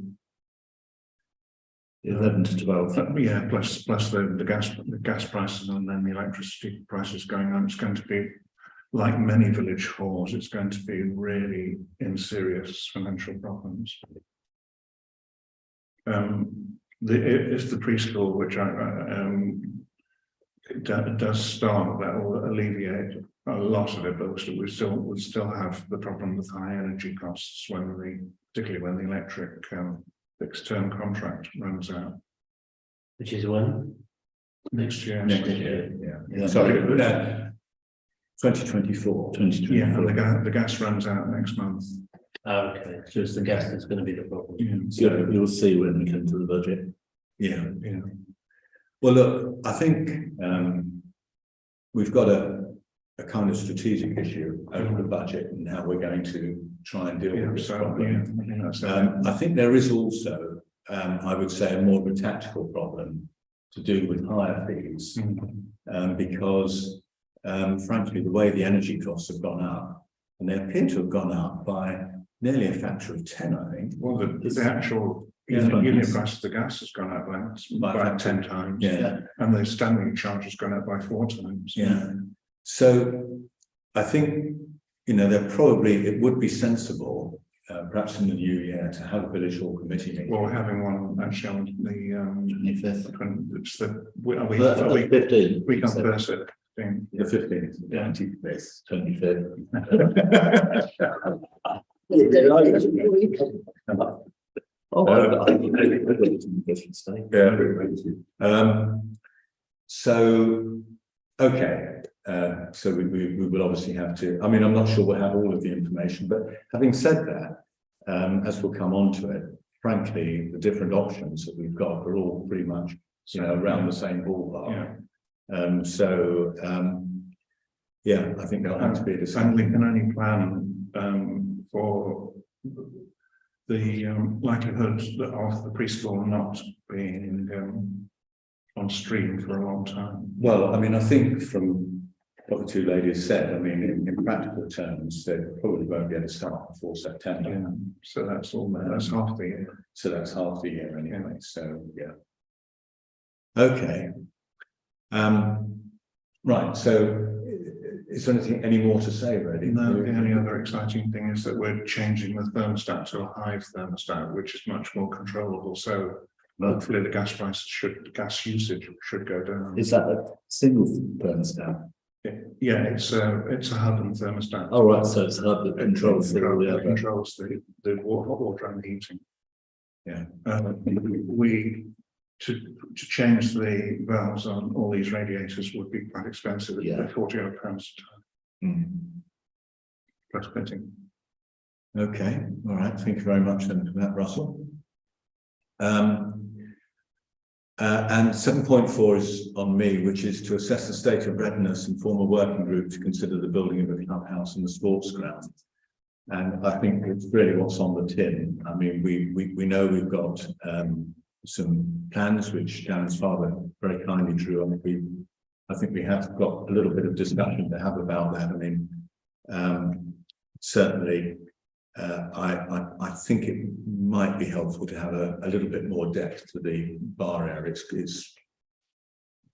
11 to 12. Yeah, plus the gas prices and then the electricity prices going on. It's going to be like many village halls. It's going to be really in serious financial problems. It's the preschool which it does start, that will alleviate a lot of it, but we still have the problem with high energy costs particularly when the electric fixed term contract runs out Which is when? next year. Next year, yeah. Yeah. Sorry, 2024. Yeah, and the gas runs out next month. Okay, so it's the gas that's going to be the problem. Yeah. So you'll see when we come to the budget. Yeah. Yeah. Well, look, I think we've got a kind of strategic issue over the budget and how we're going to try and deal with this problem. I think there is also, I would say, more of a tactical problem to do with higher fees, because frankly, the way the energy costs have gone up, and they appear to have gone up by nearly a factor of 10, I think. Well, the actual unit price of the gas has gone up by 10 times. Yeah. And the standing charge has gone up by 4 times. Yeah. So I think, it would be sensible, perhaps in the new year, to have a village hall committee meeting. Well, we're having one actually on the 25th. it's the week on 15th. Thursday. The 15th, Yeah. 25th. 25th. So, okay, so we will obviously have to, I mean, I'm not sure we'll have all of the information, but having said that, as we'll come on to it, frankly, the different options that we've got are all pretty much, around the same ballpark. Yeah, I think there'll have to be a discussion. And we can only plan for the likelihood of the preschool not being on stream for a long time. Well, I mean, I think from what the two ladies said, I mean, in practical terms, they probably won't be able to start before September. Yeah. So that's half the year. So that's half the year anyway. So yeah. Okay. Right. So is there any more to say, really? No, the only other exciting thing is that we're changing the thermostat to a hive thermostat, which is much more controllable. So hopefully the gas usage should go down. Is that a single thermostat? Yeah, it's a hub and thermostat. Oh, right, so it's a hub that controls the other. Controls the hot water and heating. Yeah. To change the valves on all these radiators would be quite expensive. Yeah. At £40 a time. Plus fitting. Okay. All right. Thank you very much then for that, Russell. And 7.4 is on me, which is to assess the state of readiness and form a working group to consider the building of a clubhouse and the sports ground. And I think it's really what's on the tin. I mean, we know we've got some plans which Darren's father very kindly drew. I think we have got a little bit of discussion to have about that. I mean, certainly, I think it might be helpful to have a little bit more depth to the bar area. It's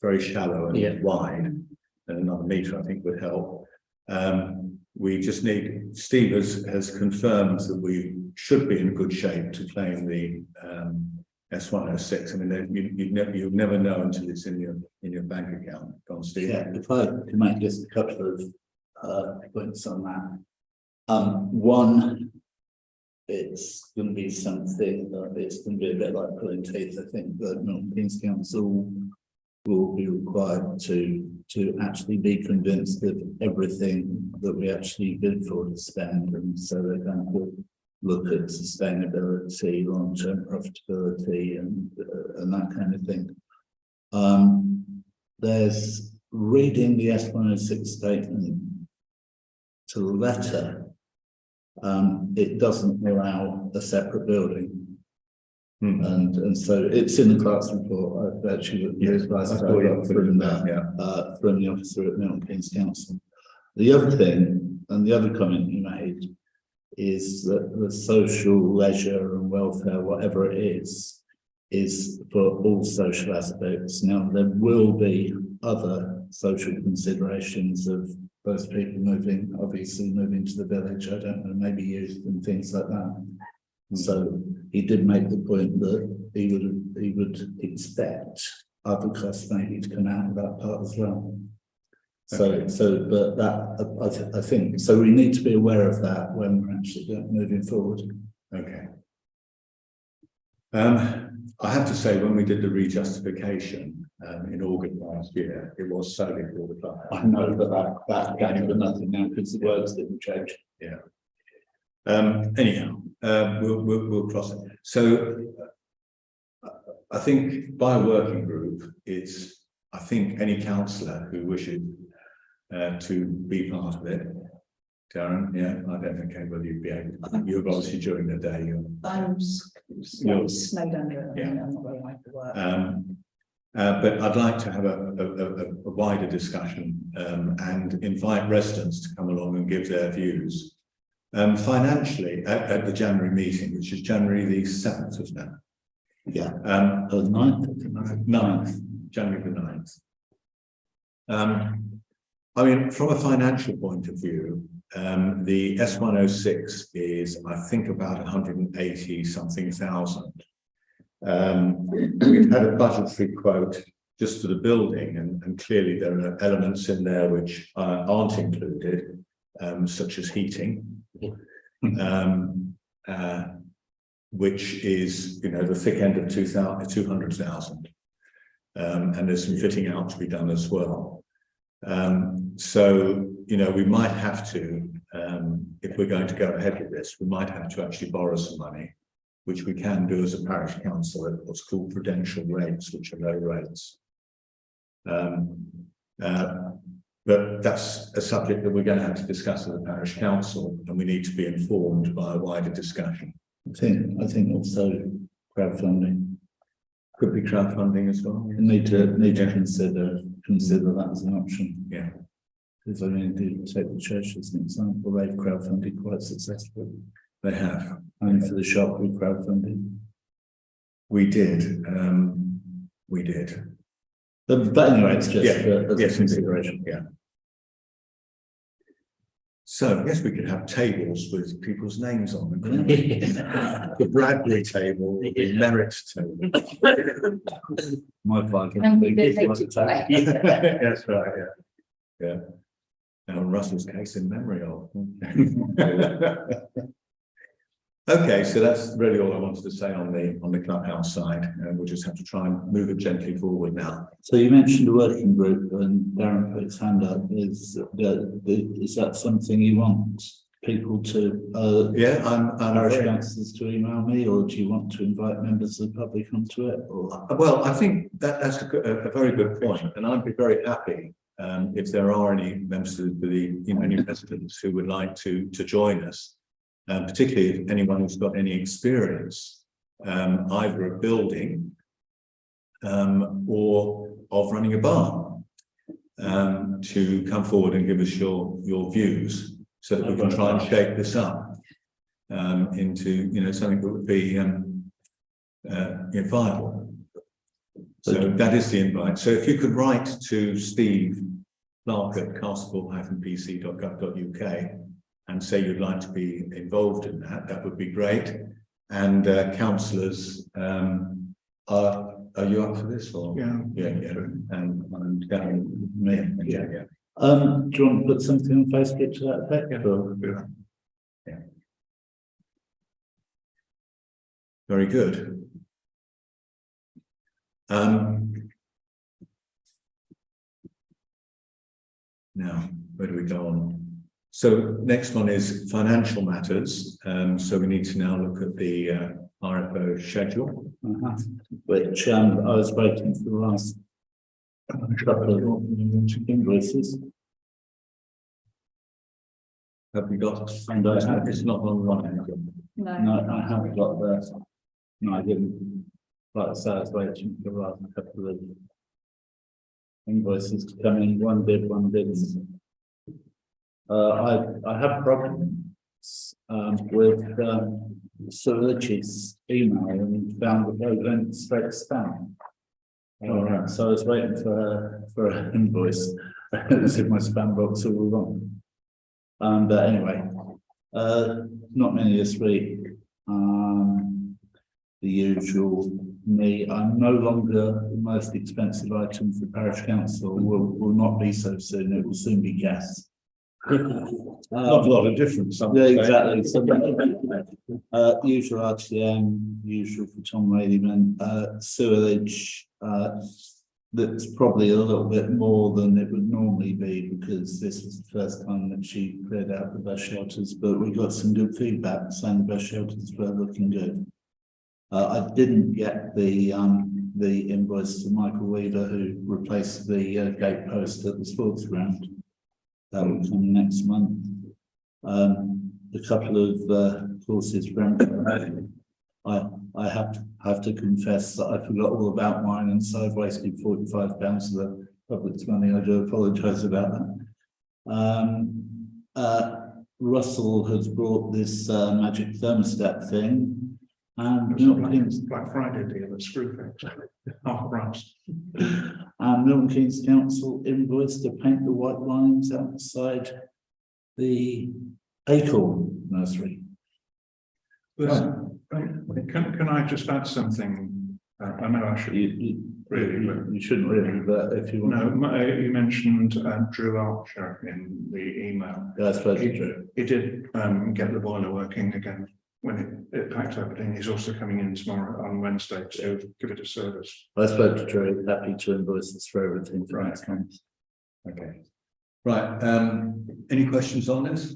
very shallow and wide, and another metre I think would help. We just need, Steve has confirmed that we should be in good shape to claim the S106. I mean, you'd never know until it's in your bank account. Go on, Steve. Yeah, if I can make just a couple of points on that. One, it's going to be something that it's going to be a bit like pulling teeth. I think that Milton Keynes Council will be required to actually be convinced of everything that we actually bid for to spend, and so they're going to look at sustainability, long-term profitability, and that kind of thing. There's reading the S106 statement to the letter. It doesn't allow a separate building. And so it's in the clerk's report. I've actually from the officer at Milton Keynes Council. The other thing, and the other comment you made, is that the social, leisure and welfare, whatever it is for all social aspects. Now, there will be other social considerations of those people obviously moving to the village. I don't know, maybe youth and things like that. So he did make the point that he would expect I've requested maybe to come out of that part as well. So, but that, I think, so we need to be aware of that when we're actually moving forward. Okay. I have to say, when we did the rejustification in August last year, it was solely for the club. I know that came with nothing now because the words didn't change. Yeah. Anyhow, we'll cross it. So I think by a working group, I think any councillor who wishes to be part of it. Darren, yeah, I don't think whether you'd be able to. You're obviously during the day. I'm snowed under. Yeah. I'm not very like to work. But I'd like to have a wider discussion and invite residents to come along and give their views. Financially, at the January meeting, which is January the 7th, isn't it? Yeah. The 9th. 9th, January the 9th. I mean, from a financial point of view, the S106 is, I think, about 180 something thousand. We've had a budgetary quote just for the building, and clearly there are elements in there which aren't included, such as heating, which is, you know, the thick end of 200,000, and there's some fitting out to be done as well. So, you know, we might have to, if we're going to go ahead with this, we might have to actually borrow some money, which we can do as a parish council at what's called prudential rates, which are low rates. But that's a subject that we're going to have to discuss at the parish council, and we need to be informed by a wider discussion. I think also crowdfunding. Could be crowdfunding as well. We need to consider that as an option. Yeah. Because I mean, do take the church as an example, they've crowdfunded quite successfully. They have. And for the shop, we crowdfunded. We did. We did. But anyway, it's just yes, a consideration. Yeah. So I guess we could have tables with people's names on them. The Bradbury table, the Merit table. My flag. That's right. Yeah. And Russell's case in memory of. Okay, so that's really all I wanted to say on the clubhouse side, and we'll just have to try and move it gently forward now. So you mentioned a working group, and Darren put his hand up. Is that something you want people to? Yeah, I'm parish very, councillors to email me, or do you want to invite members of the public onto it? Or well, I think that's a very good point, and I'd be very happy if there are any members of any residents who would like to join us. Particularly if anyone who's got any experience, either of building or of running a bar, to come forward and give us your views, so that we can try and shape this up into something that would be viable. So that is the invite. So if you could write to Steve Clark at castlethorpe-pc.gov.uk and say you'd like to be involved in that would be great. And councillors, are you up for this? Or Yeah. And me. Yeah. do you want to put something on Facebook to that effect? Yeah. Very good. Now, where do we go on? So next one is financial matters. So we need to now look at the RFO schedule. Which I was waiting for the last couple of invoices. Have we got? And I have, It's not online. no, I haven't got that. No, I didn't. Like I said, I was waiting for the last couple of invoices to come in. One did, one didn't. I have problems with Sir Richie's email and found the program straight spam. All right, so I was waiting for an invoice. It was in my spam box all along. But anyway, not many this week. The usual me, I'm no longer the most expensive item for Parish Council, will not be so soon, it will soon be gas. Not a lot of difference. some Yeah, say. exactly. So, usual RTM, usual for Tom Ladyman, sewerage, that's probably a little bit more than it would normally be because this was the first time that she cleared out the bus shelters, but we got some good feedback saying the bus shelters were looking good. I didn't get the invoice to Michael Weaver who replaced the gate post at the sports ground. That will come next month. A couple of courses, I have to confess that I forgot all about mine, and so I've wasted £45 of the public's money. I do apologise about that. Russell has brought this magic thermostat thing, and Milton Keynes, Black Friday deal at Screwfix, half price. Milton Keynes Council invoice to paint the white lines outside the Acorn nursery. Can I just add something? I know I should really, but You shouldn't really, but if you want. no, you mentioned Drew Archer in the email. Yeah, I suppose you do. He did get the boiler working again when it packed everything. He's also coming in tomorrow on Wednesday to give it a service. I spoke to Drew, happy to invoice us for everything for next month. Okay. Right, any questions on this?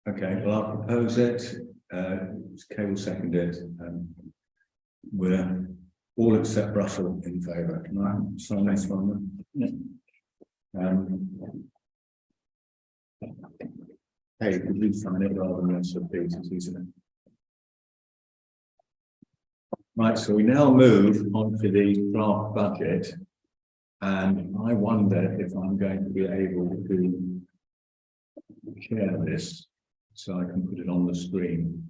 Okay, well, I'll propose it, Kay will second it, we're all except Russell in favour, can I sign this one? Yeah. Hey, could you sign it rather than submit it, isn't it? Right, so we now move on to the draft budget. And I wonder if I'm going to be able to share this so I can put it on the screen.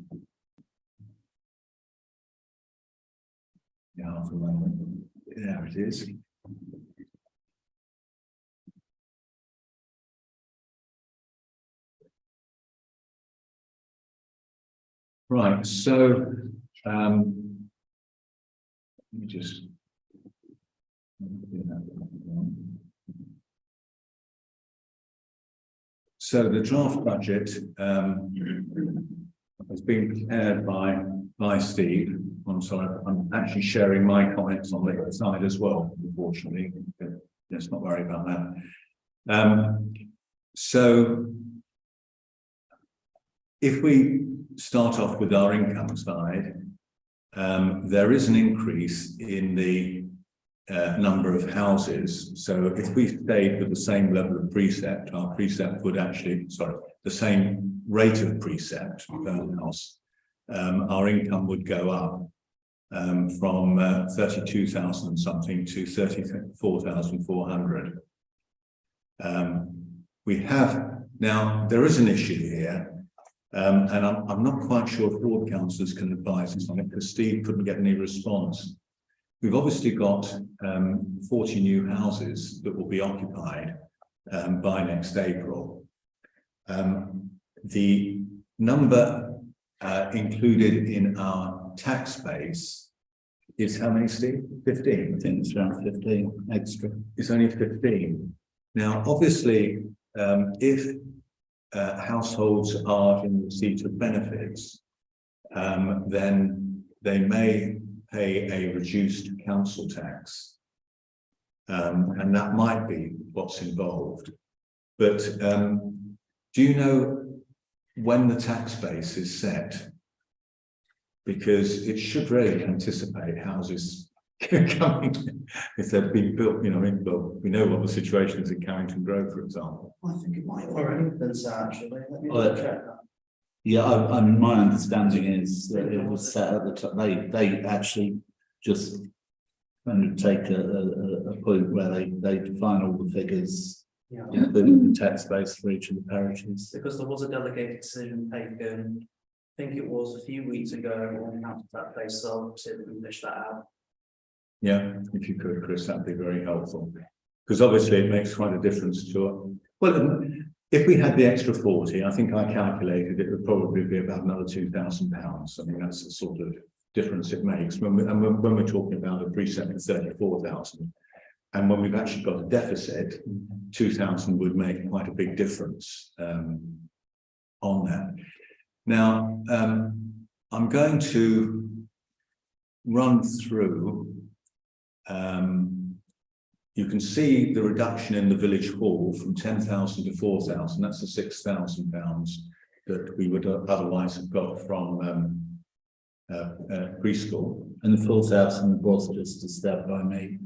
Yeah, for a moment. There it is. Right, so let me just. So the draft budget has been prepared by Steve. I'm sorry, I'm actually sharing my comments on the side as well, unfortunately. Let's not worry about that. So if we start off with our income side, there is an increase in the number of houses. So if we stayed with the same level of precept, our precept would actually, the same rate of precept per house, our income would go up from 32,000 something to 34,400. We have, now there is an issue here, and I'm not quite sure if ward councillors can advise us on it because Steve couldn't get any response. We've obviously got 40 new houses that will be occupied by next April. The number included in our tax base is how many, Steve? 15? I think it's around 15 extra. It's only 15. Now, obviously, if households are in receipt of benefits, then they may pay a reduced council tax, and that might be what's involved. But do you know when the tax base is set? Because it should really anticipate houses coming if they've been built. You know, I mean, well, we know what the situation is in Carrington Grove, for example. I think it might already been so actually. Let me Oh, check that. Yeah, I mean, my understanding is that it was set at the top. They actually just kind of take a point where they define all the figures, Yeah. including the tax base for each of the parishes. Because there was a delegated decision taken, I think it was a few weeks ago on how that place, so I'll see if we can fish that out. Yeah, if you could, Chris, that'd be very helpful. Because obviously it makes quite a difference to it. Well, if we had the extra 40, I think I calculated it would probably be about another £2,000. I mean, that's the sort of difference it makes when we're talking about a precept of 34,000. And when we've actually got a deficit, 2,000 would make quite a big difference on that. Now, I'm going to run through. You can see the reduction in the village hall from 10,000 to 4,000. That's the £6,000 that we would otherwise have got from preschool. And the 4,000 was just a step by me.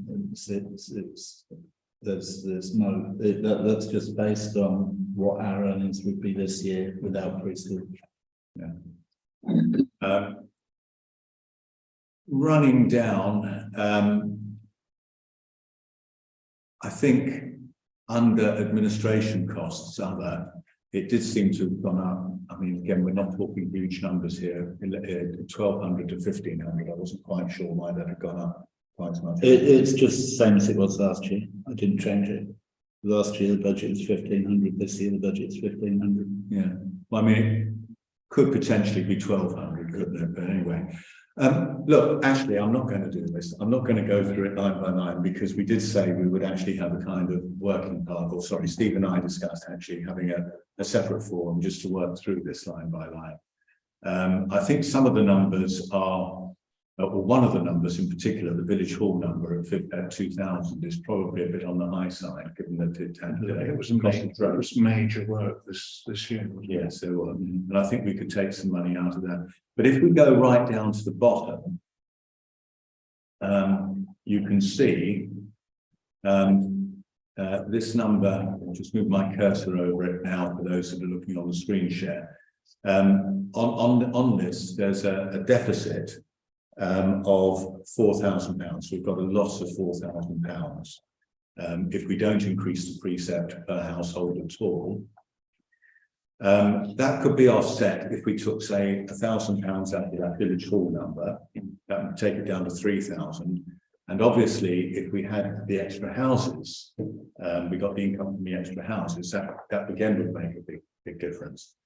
There's no, that's just based on what our earnings would be this year without preschool. Yeah. Running down, I think under administration costs, it did seem to have gone up. I mean, again, we're not talking huge numbers here, 1,200 to 1,500. I wasn't quite sure why that had gone up quite so much. It's just the same as it was last year. I didn't change it. Last year the budget was 1,500. This year the budget is 1,500. Yeah. Well, I mean, it could potentially be 1,200, couldn't it? But anyway. Look, actually, I'm not going to do this. I'm not going to go through it line by line because we did say we would actually have a kind of working part, or sorry, Steve and I discussed actually having a separate forum just to work through this line by line. I think some of the numbers are, or one of the numbers in particular, the village hall number at 2,000 is probably a bit on the high side, given that it was major work this year. Yes, there was, and I think we could take some money out of that. But if we go right down to the bottom, you can see this number. I'll just move my cursor over it now for those that are looking on the screen share. On this, there's a deficit of £4,000. We've got a loss of £4,000 if we don't increase the precept per household at all. That could be offset if we took, say, £1,000 out of that village hall number. That would take it down to 3,000. And obviously, if we had the extra houses, we got the income from the extra houses, that again would make a big difference.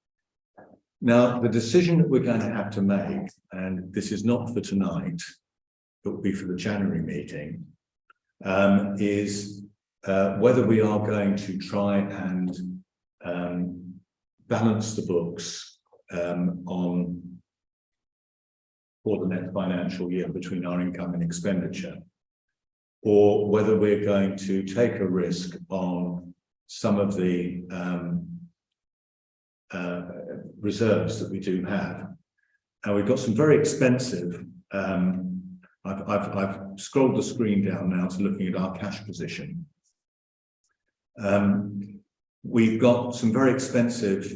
Now, the decision that we're going to have to make, and this is not for tonight, it will be for the January meeting, is whether we are going to try and balance the books for the next financial year between our income and expenditure, or whether we're going to take a risk on some of the reserves that we do have. And we've got some very expensive, I've scrolled the screen down now to looking at our cash position. We've got some very expensive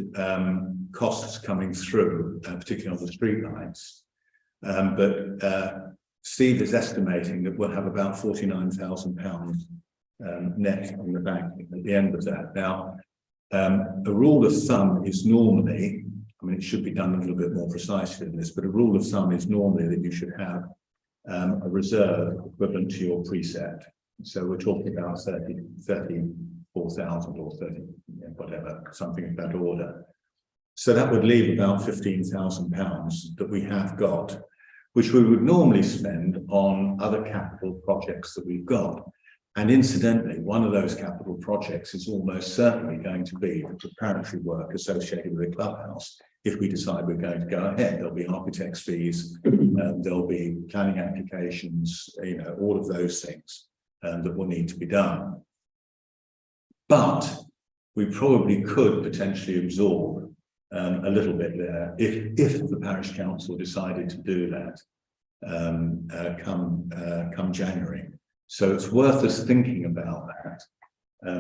costs coming through, particularly on the street lights. But Steve is estimating that we'll have about £49,000 net in the bank at the end of that. Now, a rule of thumb is normally, I mean, it should be done a little bit more precisely than this, but a rule of thumb is normally that you should have a reserve equivalent to your precept. So we're talking about 34,000 or 30, whatever, something of that order. So that would leave about £15,000 that we have got, which we would normally spend on other capital projects that we've got. And incidentally, one of those capital projects is almost certainly going to be the preparatory work associated with the clubhouse. If we decide we're going to go ahead, there'll be architect's fees, there'll be planning applications, all of those things that will need to be done. But we probably could potentially absorb a little bit there if the parish council decided to do that come January. So it's worth us thinking about that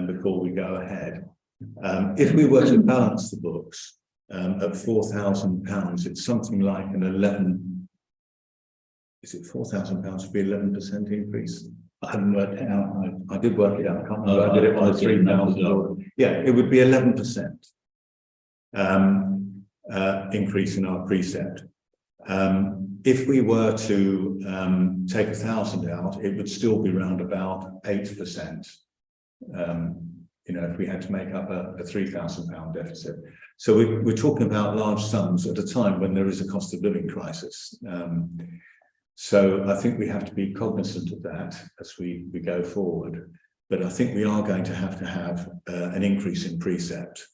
before we go ahead. If we were to balance the books at £4,000, it's something like an 11. Is it £4,000 would be 11% increase? I haven't worked it out. I did work it out. I can't remember. I did it on a 3,000. Yeah, it would be 11% increase in our precept. If we were to take 1,000 out, it would still be around about 8%. If we had to make up a £3,000 deficit. So we're talking about large sums at a time when there is a cost of living crisis. So I think we have to be cognizant of that as we go forward. But I think we are going to have an increase in precept.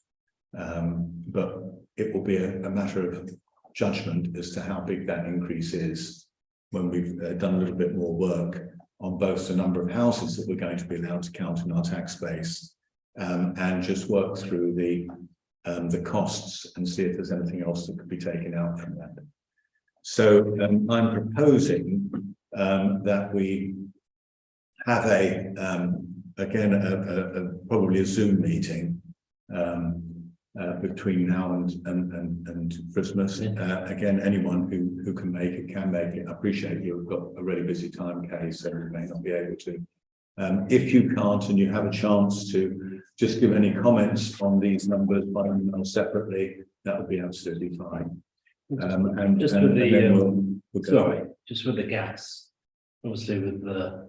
But it will be a matter of judgment as to how big that increase is when we've done a little bit more work on both the number of houses that we're going to be allowed to count in our tax base, and just work through the costs and see if there's anything else that could be taken out from that. So I'm proposing that we have probably a Zoom meeting between now and Christmas. Again, anyone who can make it can make it. I appreciate you've got a really busy time, Kay, so you may not be able to. If you can't and you have a chance to just give any comments on these numbers by email separately, that would be absolutely fine. And just and with then the we'll go. sorry, just with the gas, obviously with the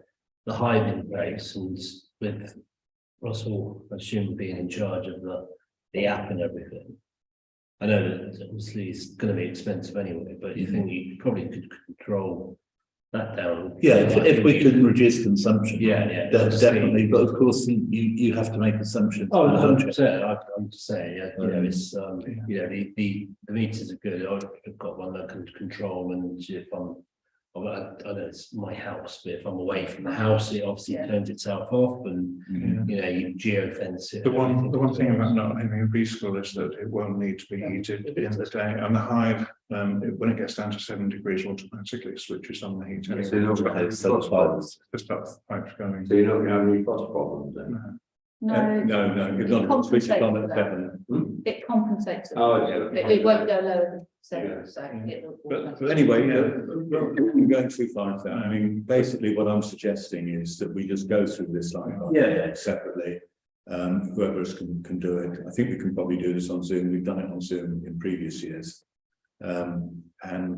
hiving rates and with Russell, I assume, being in charge of the app and everything. I know that obviously it's going to be expensive anyway, but you think you probably could control that down? Yeah, if we can reduce consumption. Yeah, Definitely, but of course you have to make assumptions. Oh, 100%. I'm just saying, yeah, you know, it's you know, the meters are good. I've got one that can control, and if I know it's my house, but if I'm away from the house, it obviously turns itself off, and you know, you geofence it. The one thing about not having a preschool is that it won't need to be heated in the day, and the hive, when it gets down to 7 degrees, automatically switches on the heat. So you're not going to have frost problems. To stop the pipes going. So you're not going to have any frost problems then? No. No, you've not switched it on at 7. It compensates. Oh, yeah. It won't go lower than 7, so it'll. But anyway, we're going too far into that. I mean, basically what I'm suggesting is that we just go through this like separately. Whoever else can do it. I think we can probably do this on Zoom. We've done it on Zoom in previous years. And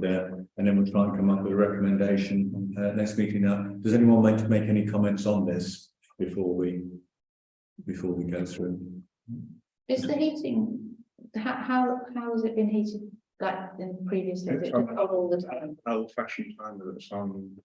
then we'll try and come up with a recommendation next meeting. Now, does anyone want to make any comments on this before we go through? Is the heating, how has it been heated like in previous days? It's It just all the time, old-fashioned timer that's on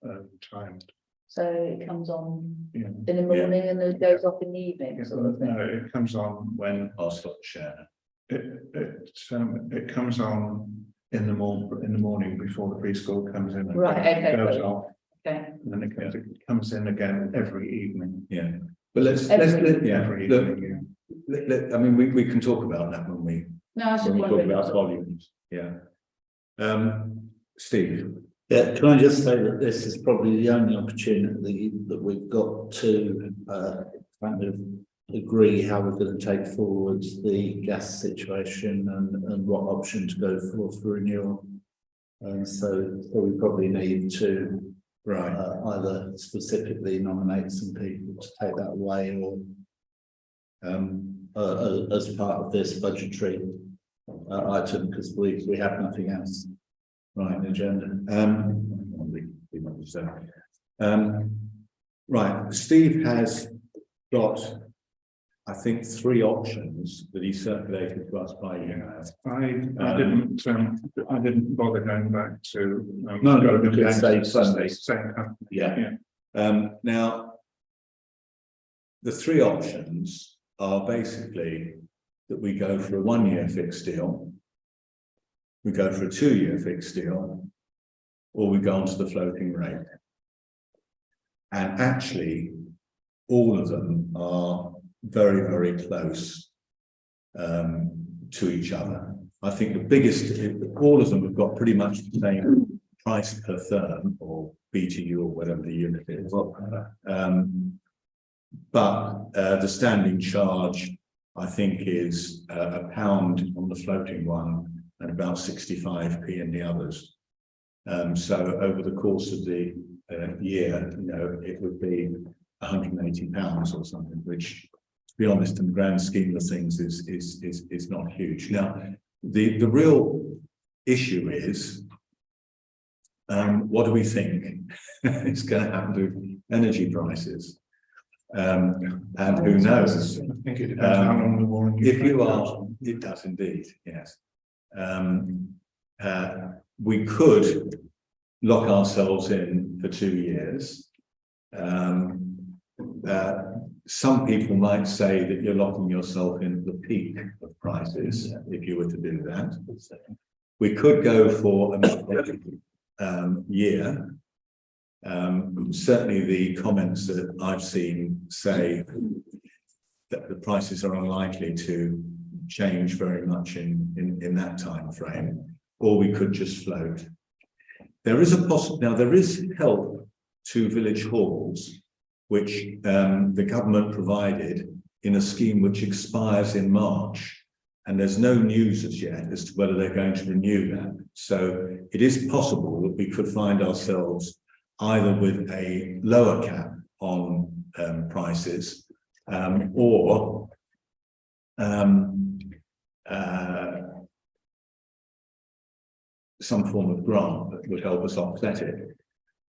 timed. so it comes on Yeah. in the morning and then it goes off in the evening sort of thing. No, it comes on when I'll stop sharing. it comes on in the morning before the preschool comes in. And Right, okay, goes got it. off, Okay, and then it comes in again every evening. Yeah, but let's Every look. evening, I mean, we can talk about that when we no, I was just talk wondering. about volumes. Yeah. Steve. Yeah, can I just say that this is probably the only opportunity that we've got to kind of agree how we're going to take forward the gas situation and what option to go for renewal. And so we probably need to either specifically nominate some people to take that away, or as part of this budgetary item, because we have nothing else on the agenda. Right, Steve has got, I think, 3 options that he circulated to us by email. I didn't bother going back to. No, because they Same company. Yeah. Now, the 3 options are basically that we go for a 1-year fixed deal, we go for a 2-year fixed deal, or we go onto the floating rate. And actually, all of them are very, very close to each other. I think the biggest, all of them have got pretty much the same price per therm, or BTU, or whatever the unit is. But the standing charge, I think, is £1 on the floating one and about 65p in the others. So over the course of the year, you know, it would be £180 or something, which, to be honest, in the grand scheme of things, is not huge. Now, the real issue is, what do we think is going to happen to energy prices? And who knows? I think it depends how long the war in If you Ukraine are, goes. it does indeed, yes. We could lock ourselves in for 2 years. Some people might say that you're locking yourself in the peak of prices if you were to do that. We could go for another year. Certainly the comments that I've seen say that the prices are unlikely to change very much in that time frame, or we could just float. There is there is help to village halls, which the government provided in a scheme which expires in March, and there's no news as yet as to whether they're going to renew that. So it is possible that we could find ourselves either with a lower cap on prices or some form of grant that would help us offset it.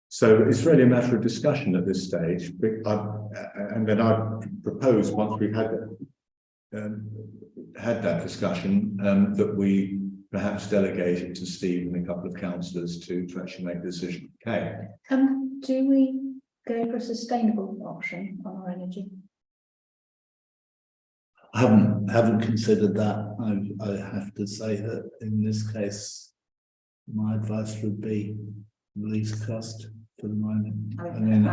So it's really a matter of discussion at this stage. And then I propose, once we've had that discussion, that we perhaps delegate it to Steve and a couple of councillors to actually make a decision. Okay. Do we go for a sustainable option on our energy? I haven't considered that. I have to say that in this case, my advice would be least cost for the moment. I mean,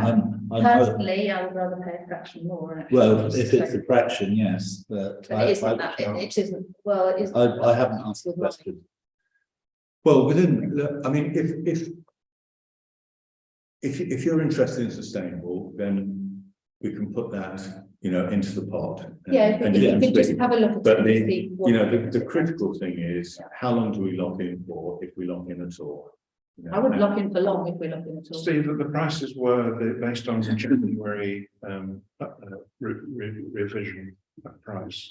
Personally, I would rather pay a fraction more. well, if it's a fraction, yes, but It isn't that, it isn't, well, it isn't. I haven't asked the question. Well, I mean, if you're interested in sustainable, then we can put that, into the pot. Yeah, if you could just have a look at But it. the critical thing is, how long do we lock in for, if we lock in at all? I would lock in for long if we're looking at all. Steve, the prices were based on the January revision price.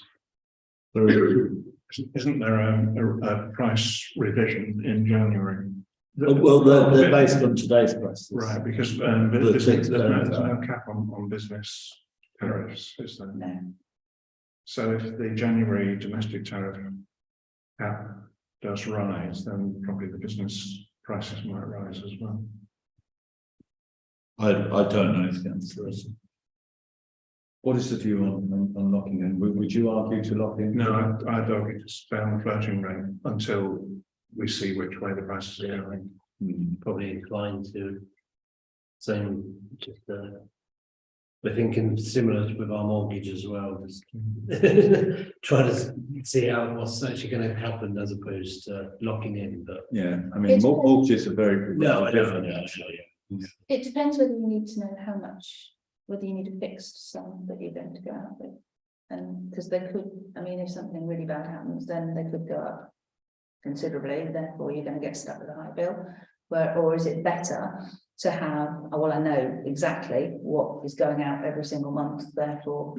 Isn't there a price revision in January? Well, they're based on today's prices. Right, because The there's no fixed cap on business tariffs, is there? No. So if the January domestic tariff cap does rise, then probably the business prices might rise as well. I don't know, councillor. What is the view on locking in? Would you argue to lock in? No, I'd argue to stay on the floating rate until we see which way the prices are going. Probably inclined to same, just we're thinking similar with our mortgage as well, just try to see what's actually going to happen as opposed to locking in. But Yeah, I mean, mortgages are very different. It depends whether you need to know how much, whether you need a fixed sum that you're going to go out with. And because they could, I mean, if something really bad happens, then they could go up considerably, therefore you're going to get stuck with a high bill. Or is it better to have, well, I know exactly what is going out every single month, therefore.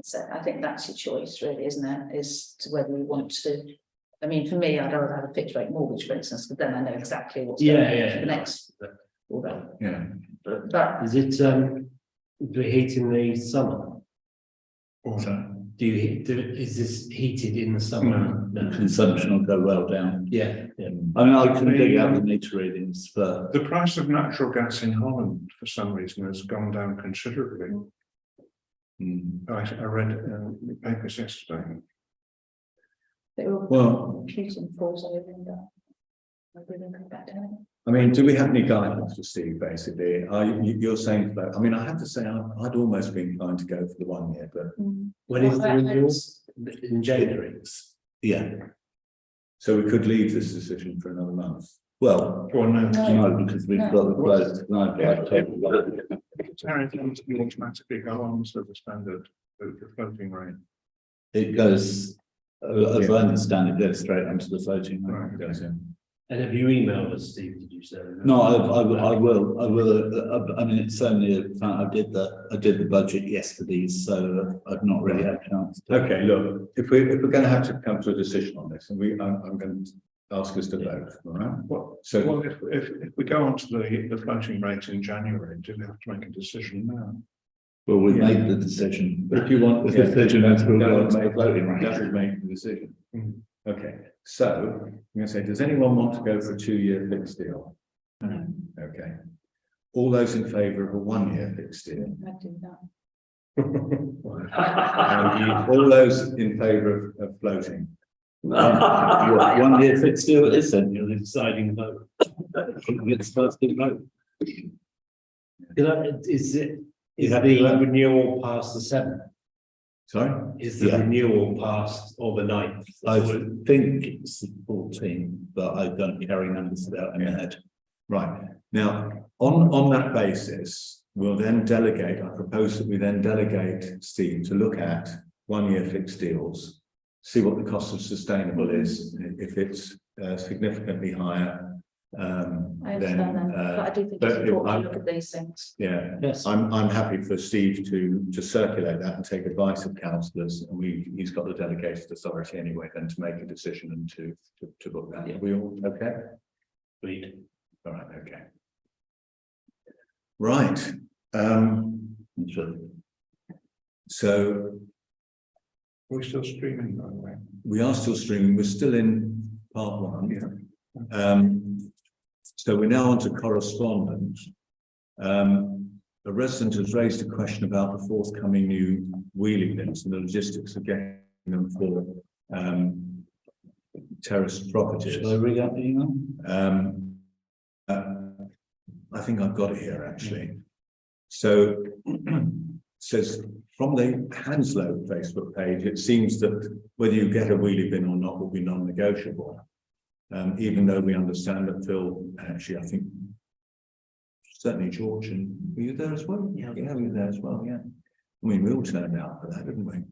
So I think that's your choice, really, isn't it? Is to whether you want to. I mean, for me, I'd rather have a fixed rate mortgage, for instance, but then I know exactly what's going on for the next. Yeah. But is it do we heat in the summer? So, Is this heated in the summer? The consumption will go well down. Yeah. I mean, I can dig out the meter readings for. The price of natural gas in Holland, for some reason, has gone down considerably. I read the papers yesterday. well, Putin falls over and maybe they'll come back down. I mean, do we have any guidance for Steve, basically? You're saying that, I mean, I have to say, I'd almost been inclined to go for the 1 year, but When is the renewal? In January. Yeah, so we could leave this decision for another month. well, Or no, no, because we've got the close tonight. tariff will automatically go on to the standard, the floating rate. It goes, as I understand, it goes straight onto the floating rate. Right. Goes in. And have you emailed us, Steve? Did you say? No, I will. I mean, it's only a fact. I did the budget yesterday, so I've not really had a chance. Okay, look, if we're going to have to come to a decision on this, and I'm going to ask us to vote, all right? Well, So, if we go on to the floating rate in January, do we have to make a decision now? Well, we've Yeah. made the decision. but if you want, The decision is we'll go on to the floating rate. that would make the decision. Mm. Okay, so I'm going to say, does anyone want to go for a 2 year fixed deal? Okay. All those in favour of a 1 year fixed deal? I do that. And all those in favour of floating? What, 1 year fixed deal it is then, you're the deciding vote. It's first to vote. You know, is it, is Yeah. the renewal past the 7th? Sorry? Is the Yeah. renewal past or the 9th? I think it's the 14th, but I don't carry numbers out in my head. Right. Now, on that basis, we'll then delegate, I propose that we then delegate Steve to look at 1 year fixed deals, see what the cost of sustainable is, if it's significantly higher. I understand that, but I do think but it's if important I'm- to look at these things. Yeah, Yes. I'm happy for Steve to circulate that and take advice of councillors, and he's got the delegated authority anyway, then to make a decision and to book that. Are we all okay? Agreed. All right, okay. Right, so We're still streaming, by the way. we are still streaming, we're still in part 1. So we're now on to correspondence. A resident has raised a question about the forthcoming new wheelie bins and the logistics of getting them for terraced properties. Shall I read out the email? I think I've got it here actually. So it says from the Hanslow Facebook page, it seems that whether you get a wheelie bin or not will be non-negotiable. Even though we understand that Phil, actually, I think certainly George, and were you there as well? Yeah, we were there as well, yeah. I mean, we all turned out for that, didn't we?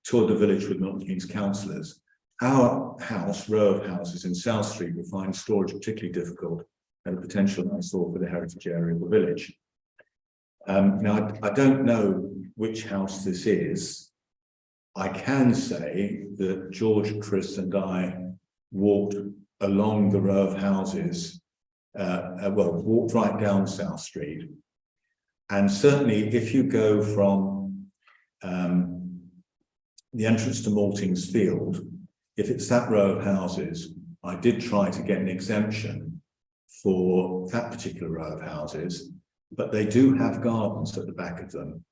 Toured the village with Milton Keynes councillors. Our house, row of houses in South Street, will find storage particularly difficult and a potential eyesore for the heritage area of the village. Now, I don't know which house this is. I can say that George, Chris and I walked along the row of houses, walked right down South Street. And certainly if you go from the entrance to Maltings Field, if it's that row of houses, I did try to get an exemption for that particular row of houses, but they do have gardens at the back of them.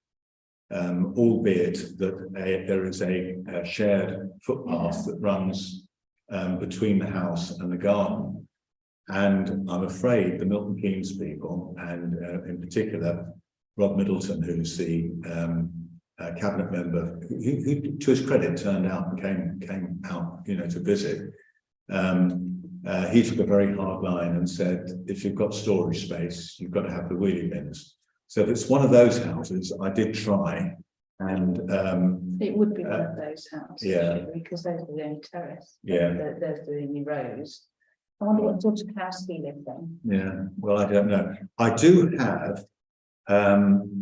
Albeit that there is a shared footpath that runs between the house and the garden. And I'm afraid the Milton Keynes people, and in particular, Rob Middleton, who's the cabinet member, who to his credit turned out and came out, to visit. He took a very hard line and said, if you've got storage space, you've got to have the wheelie bins. So if it's one of those houses, I did try, and It would be one of those houses. yeah. Because those are the only terrace. Yeah. Those are the only rows. I wonder what sort of house he lived in. Yeah, well, I don't know. I do have,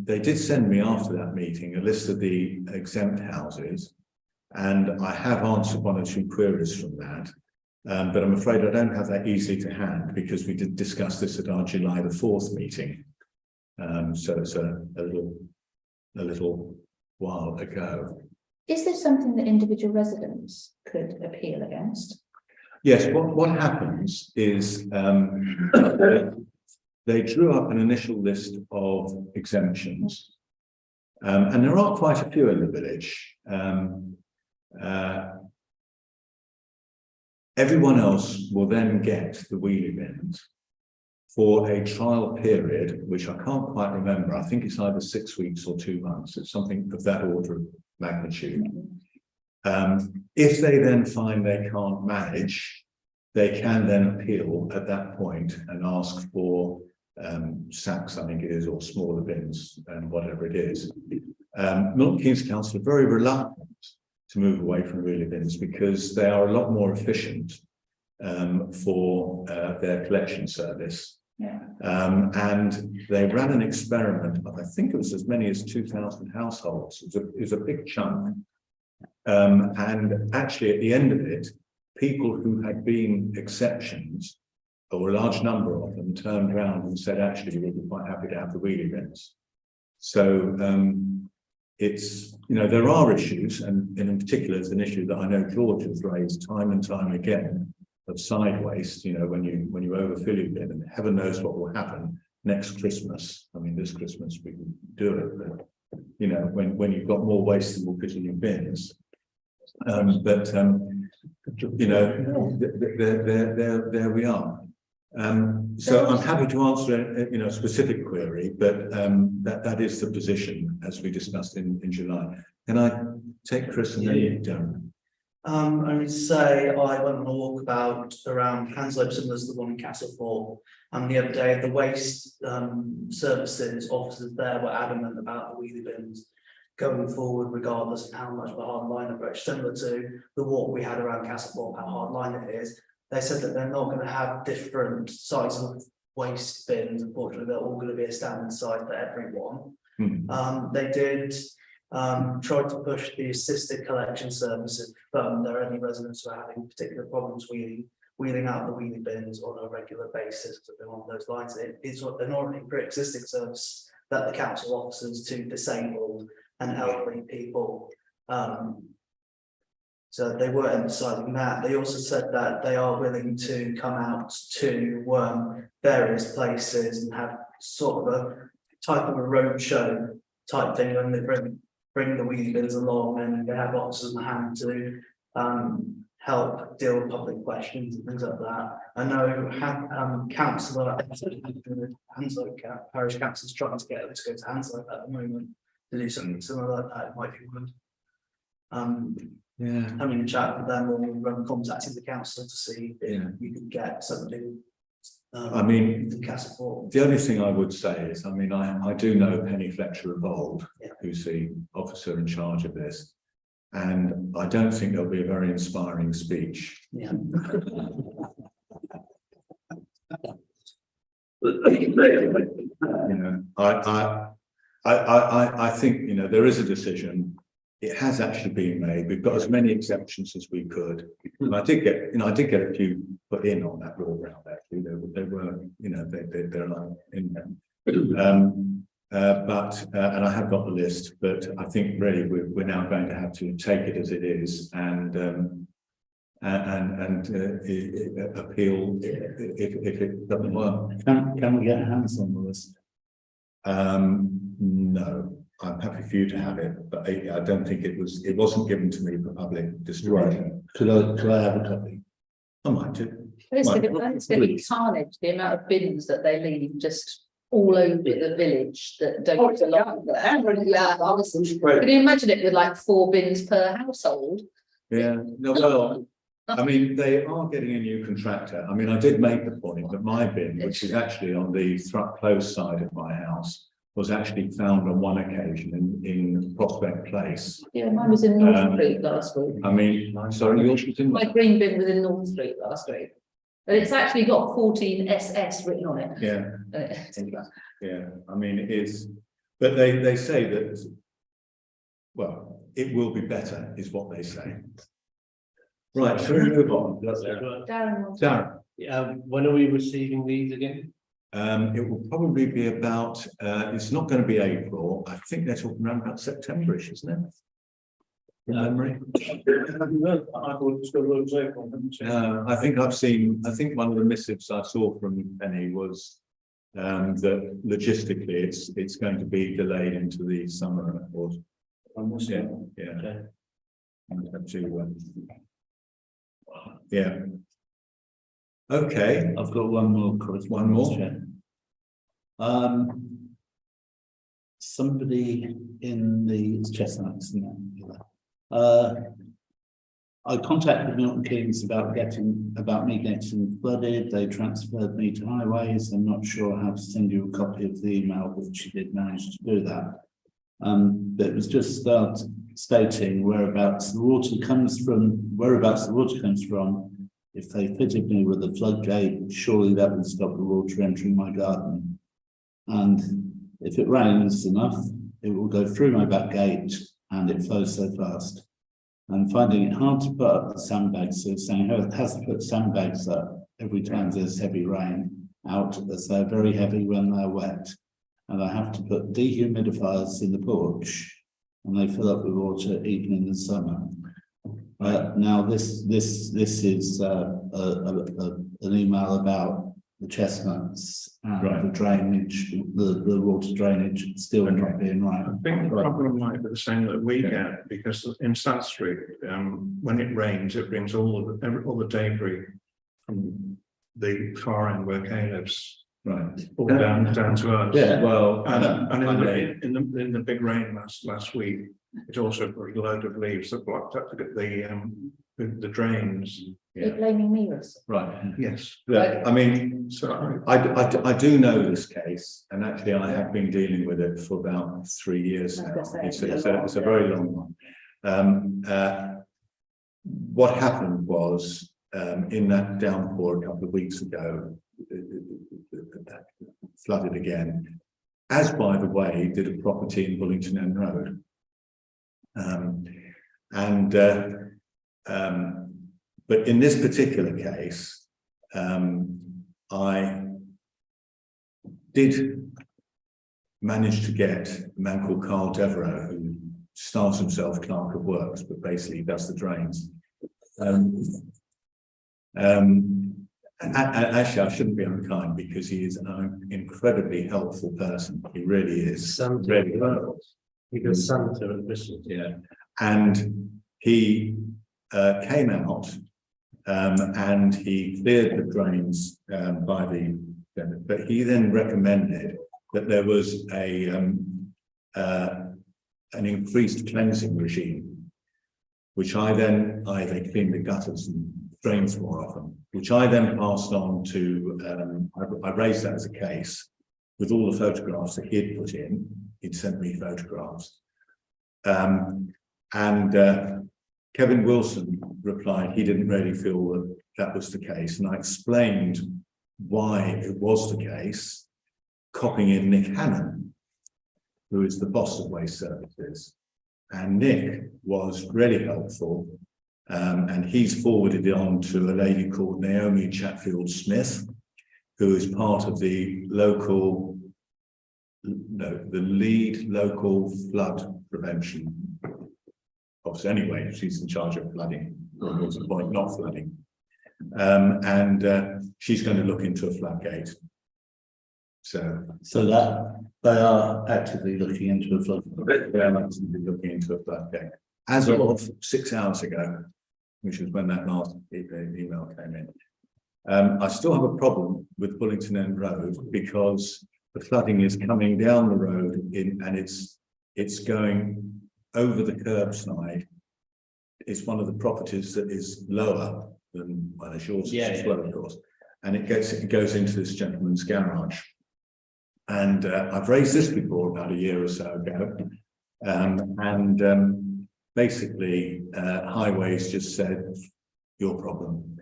they did send me after that meeting a list of the exempt houses, and I have answered 1 or 2 queries from that. But I'm afraid I don't have that easily to hand because we did discuss this at our July the 4th meeting. So it's a little while ago. Is this something that individual residents could appeal against? Yes, what happens is they drew up an initial list of exemptions. And there are quite a few in the village. Everyone else will then get the wheelie bins for a trial period, which I can't quite remember. I think it's either 6 weeks or 2 months. It's something of that order of magnitude. If they then find they can't manage, they can then appeal at that point and ask for sacks, I think it is, or smaller bins, and whatever it is. Milton Keynes Council are very reluctant to move away from wheelie bins because they are a lot more efficient for their collection service. Yeah. And they ran an experiment of, I think it was as many as 2,000 households. It was a big chunk. And actually at the end of it, people who had been exceptions, or a large number of them, turned around and said, actually, we'd be quite happy to have the wheelie bins. So it's, there are issues, and in particular, it's an issue that I know George has raised time and time again side waste, you know, when you overfill your bin, and heaven knows what will happen next Christmas. I mean, this Christmas we can do it, but you know, when you've got more waste than will fit in your bins. You know, there we are. So I'm happy to answer you know, a specific query, but that is the position as we discussed in July. Can I take Chris and then you, Darren? I would say I went on a walk about around Hanslope, similar to the one in Castlethorpe, and the other day the waste services officers there were adamant about the wheelie bins going forward, regardless of how much of a hard line approach, similar to the walk we had around Castlethorpe, how hard line it is. They said that they're not going to have different sizes of waste bins. Unfortunately, they're all going to be a standard size for everyone. They did try to push the assisted collection services, but there are any residents who are having particular problems wheeling out the wheelie bins on a regular basis. So along those lines, it's an already pre-existing service that the council offers to disabled and elderly people. So they were emphasising that. They also said that they are willing to come out to various places and have sort of a type of a roadshow type thing when they bring the wheelie bins along, and they have officers in hand to help deal with public questions and things like that. I know councillor Parish Council is trying to get us to go to Hanslope at the moment to do something similar like that. It might be good. Yeah. Having a chat with them, or contacting the council to see if you can get something. I mean, in Castlethorpe. the only thing I would say is, I mean, I do know Penny Fletcher of old, Yeah. who's the officer in charge of this, and I don't think there'll be a very inspiring speech. Yeah. You know, I think, you know, there is a decision. It has actually been made. We've got as many exemptions as we could, and I did get a few put in on that rule round. Actually, they were, you know, they're like in there. And I have got the list, but I think really we're now going to have to take it as it is and appeal if it doesn't work. Can we get hands on the list? No. I'm happy for you to have it, but I don't think it wasn't given to me for public distribution. Could I have a copy? I might do. It's going to be carnage, the amount of bins that they leave just all over the village that don't belong there. Yeah, honestly. Can you imagine it with like 4 bins per household? Yeah, no, well, I mean, they are getting a new contractor. I mean, I did make the point that my bin, which is actually on the Thrupp Close side of my house, was actually found on one occasion in Prospect Place. Yeah, mine was in North Street last week. I mean, sorry, yours was in. My green bin was in North Street last week. But it's actually got 14 SS written on it. Yeah. Yeah, I mean, it is, but they say that, well, it will be better, is what they say. Right, shall we move on? Darren. When are we receiving these again? It will probably be about, it's not going to be April. I think they're talking around about September-ish, isn't it? Memory. I think I think one of the missives I saw from Penny was that logistically it's going to be delayed into the summer or yeah. Okay. Yeah. Okay. I've got one more. One more. Somebody in the Chestnuts. I contacted Milton Keynes about me getting flooded. They transferred me to highways. I'm not sure how to send you a copy of the email, but she did manage to do that. But it was just stating whereabouts the water comes from. If they fitted me with a floodgate, surely that would stop the water entering my garden. And if it rains enough, it will go through my back gate, and it flows so fast. I'm finding it hard to put up the sandbags, so saying it has to put sandbags up every time there's heavy rain out, as they're very heavy when they're wet. And I have to put dehumidifiers in the porch, and they fill up with water even in the summer. Now, this is an email about the chestnuts and Right. the drainage, the water drainage still not being right. I think the problem might be the same that we get, because in South Street, when it rains, it brings all the debris from the far end where Kay lives, Right. all down to us. Yeah. Well, And I know. in the big rain last week, it also brought a load of leaves that blocked up the drains. You're blaming me, Russ. Right. Yes. Yeah, I mean, So I do know this case, and actually I have been dealing with it for about 3 years I now. was gonna say, It's a very long one. What happened was, in that downpour a couple of weeks ago, flooded again, as by the way, did a property in Wolverton Rd. But in this particular case, I did manage to get a man called Carl Devereux, who styles himself clerk of works, but basically does the drains. Actually, I shouldn't be unkind, because he is an incredibly helpful person. He really is. Really helpful. He does Santa at Christmas. Yeah, and he came out and he cleared the drains but he then recommended that there was an increased cleansing regime, which they cleaned the gutters and drains more often, which I then passed on to, I raised that as a case with all the photographs that he'd put in. He'd sent me photographs. Kevin Wilson replied he didn't really feel that that was the case, and I explained why it was the case, copying in Nick Hannon, who is the boss of Waste Services, and Nick was really helpful, and he's forwarded it on to a lady called Naomi Chatfield Smith, who is part of the lead local flood prevention. Obviously, anyway, she's in charge of flooding, or was a point not flooding. She's going to look into a floodgate. So that they are actively looking into a flood. they're actively looking into a floodgate. As of 6 hours ago, which is when that last email came in. I still have a problem with Bullington Road, because the flooding is coming down the road and it's going over the curbside. It's one of the properties that is lower than, well, as yours is as well, of course. And it goes into this gentleman's garage. And I've raised this before about a year or so ago. Basically, Highways just said, your problem,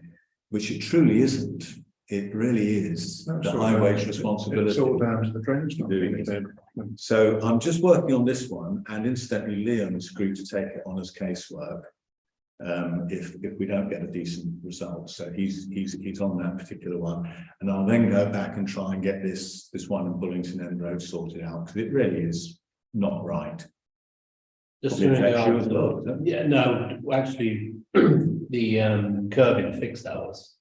which it truly isn't. It really is the Highways' responsibility. It's all down to the drains not being cleared. So I'm just working on this one, and incidentally, Liam has agreed to take it on as casework if we don't get a decent result. So he's on that particular one, and I'll then go back and try and get this one in Bullington Road sorted out, because it really is not right. Just Probably to affects you as well, does it? yeah, no, actually, the curbing fixed ours.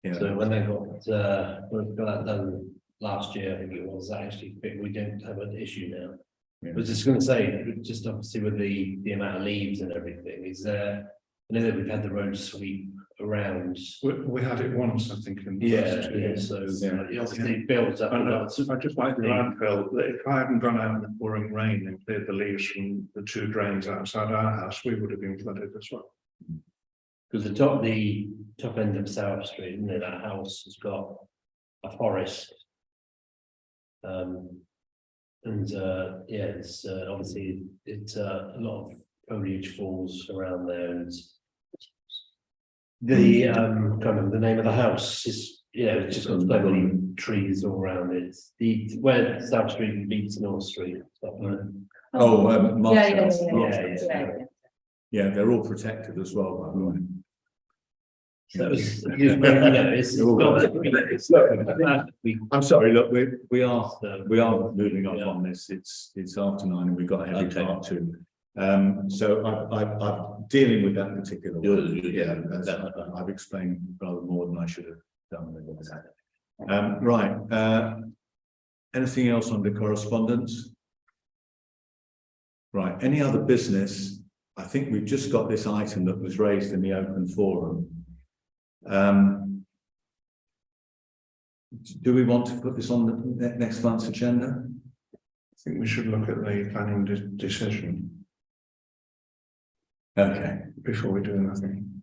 Yeah. So when they got that done last year, I think it was, actually, we don't have an issue now. Yeah. I was just going to say, just obviously with the amount of leaves and everything, is there, I know that we've had the road sweep around. We had it once, I think. In the Yeah, last 2 years. so Yeah. it obviously builds up. And I just like to add, Phil, that if I hadn't gone out in the pouring rain and cleared the leaves from the 2 drains outside our house, we would have been flooded as well. Because the top end of South Street, you know, that house has got a forest. It's obviously a lot of foliage falls around there, and the can't remember the name of the house is, it's just got so many trees all around it. Where South Street meets North Street. Stuff like that. Marshall's. Yeah. Yeah, they're all protected as well, by the way. So I'm sorry, look, we are moving off on this. It's after 9 and we've got a heavy part too. So I'm dealing with that particular one. Yeah, I've explained rather more than I should have done with that. Right, anything else under correspondence? Right, any other business? I think we've just got this item that was raised in the open forum. Do we want to put this on the next month's agenda? I think we should look at the planning decision Okay. before we do anything.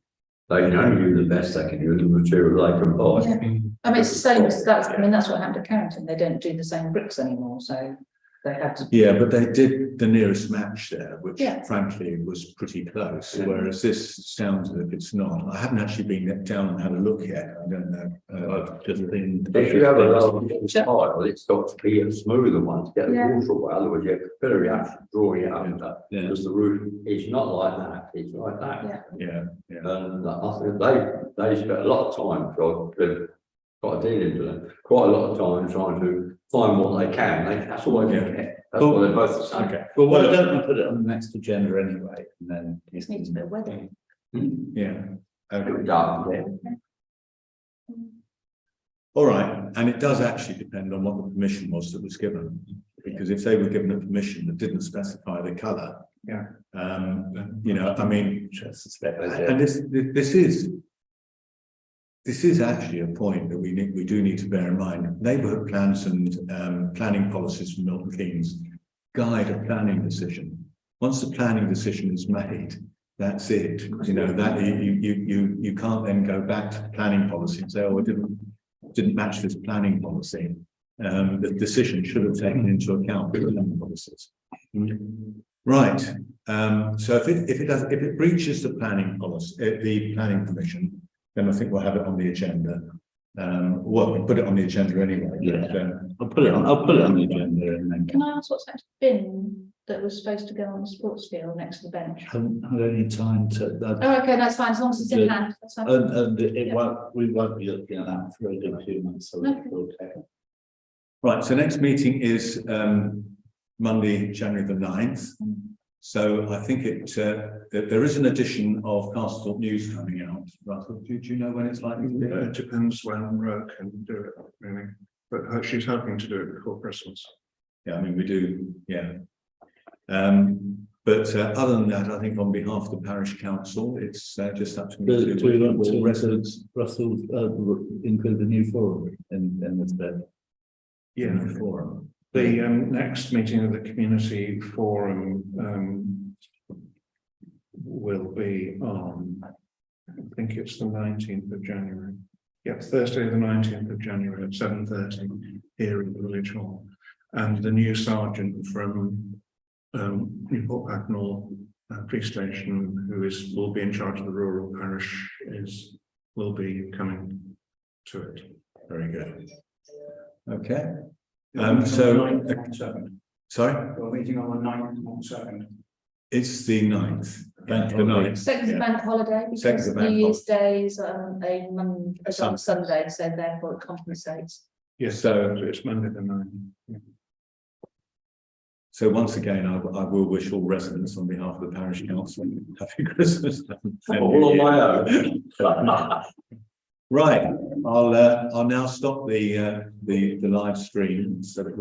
They can only do the best they can do, the material they can buy. Yeah. I mean, it's the same as that's, I mean, that's what happened to Carrington. They don't do the same bricks anymore, so they had to. Yeah, but they did the nearest match there, which Yeah. frankly was pretty close, whereas this sounds as if it's not. I haven't actually been down and had a look yet. I don't know. I've just been. If you have a low tile, it's got to be a smoother one to get the Yeah. water away, otherwise you have very actually drawing it under. Yeah, Because the roof is not like that, it's like that. Yeah. yeah, yeah. And I think they spent a lot of time, they've got a deal into them, quite a lot of time trying to find what they can, that's all they can get. That's what they're both the same. Okay. Well, why don't we put it on the next agenda anyway, and then. Just needs a bit of weather. Yeah. Okay. Yeah. All right, and it does actually depend on what the permission was that was given, because if they were given a permission that didn't specify the colour. Yeah. You know, I mean, I suspect there's and this is actually a point that we do need to bear in mind. Neighbourhood plans and planning policies from Milton Keynes guide a planning decision. Once the planning decision is made, that's it. You know, that you can't then go back to the planning policy and say, oh, it didn't match this planning policy. The decision should have taken into account the planning policies. Right. So if it breaches the planning policy, the planning permission, then I think we'll have it on the agenda. Well, we put it on the agenda anyway. Yeah. But, I'll put it on the agenda and then. Can I ask what's that bin that was supposed to go on the sports field next to the bench? Haven't had any time to. Oh, okay, that's fine, as long as it's in hand, that's fine. And it Yeah. won't, we won't be looking at that for a good few months, so Okay. we'll take it. right. So next meeting is Monday, January the 9th. So I think there is an edition of Castlethorpe News coming out. Russell, do you know when it's likely to be? It depends when Roke can do it, really, but she's hoping to do it before Christmas. Yeah, I mean, we do, yeah. But other than that, I think on behalf of the Parish Council, it's just up to me Do we want to residents. Russell, include the new forum in this bed? Yeah. in the forum. The next meeting of the community forum will be on, I think it's the 19th of January. Yeah, Thursday, the 19th of January at 7:30 here in the village hall. And the new sergeant from Newport Pagnell police station, who will be in charge of the rural parish, will be coming to it. Very good. Okay. Sorry, We're meeting on the 9th, not 2nd. it's the 9th. Bank The holiday. 9th. Second's a Yeah. bank holiday Second's because a bank New Year's Day is on Sunday, so therefore it compensates. Yes, So- so it's Monday the 9th. So once again, I will wish all residents on behalf of the Parish Council happy Christmas. and All New on Year. my own. Right, I'll now stop the live stream so that we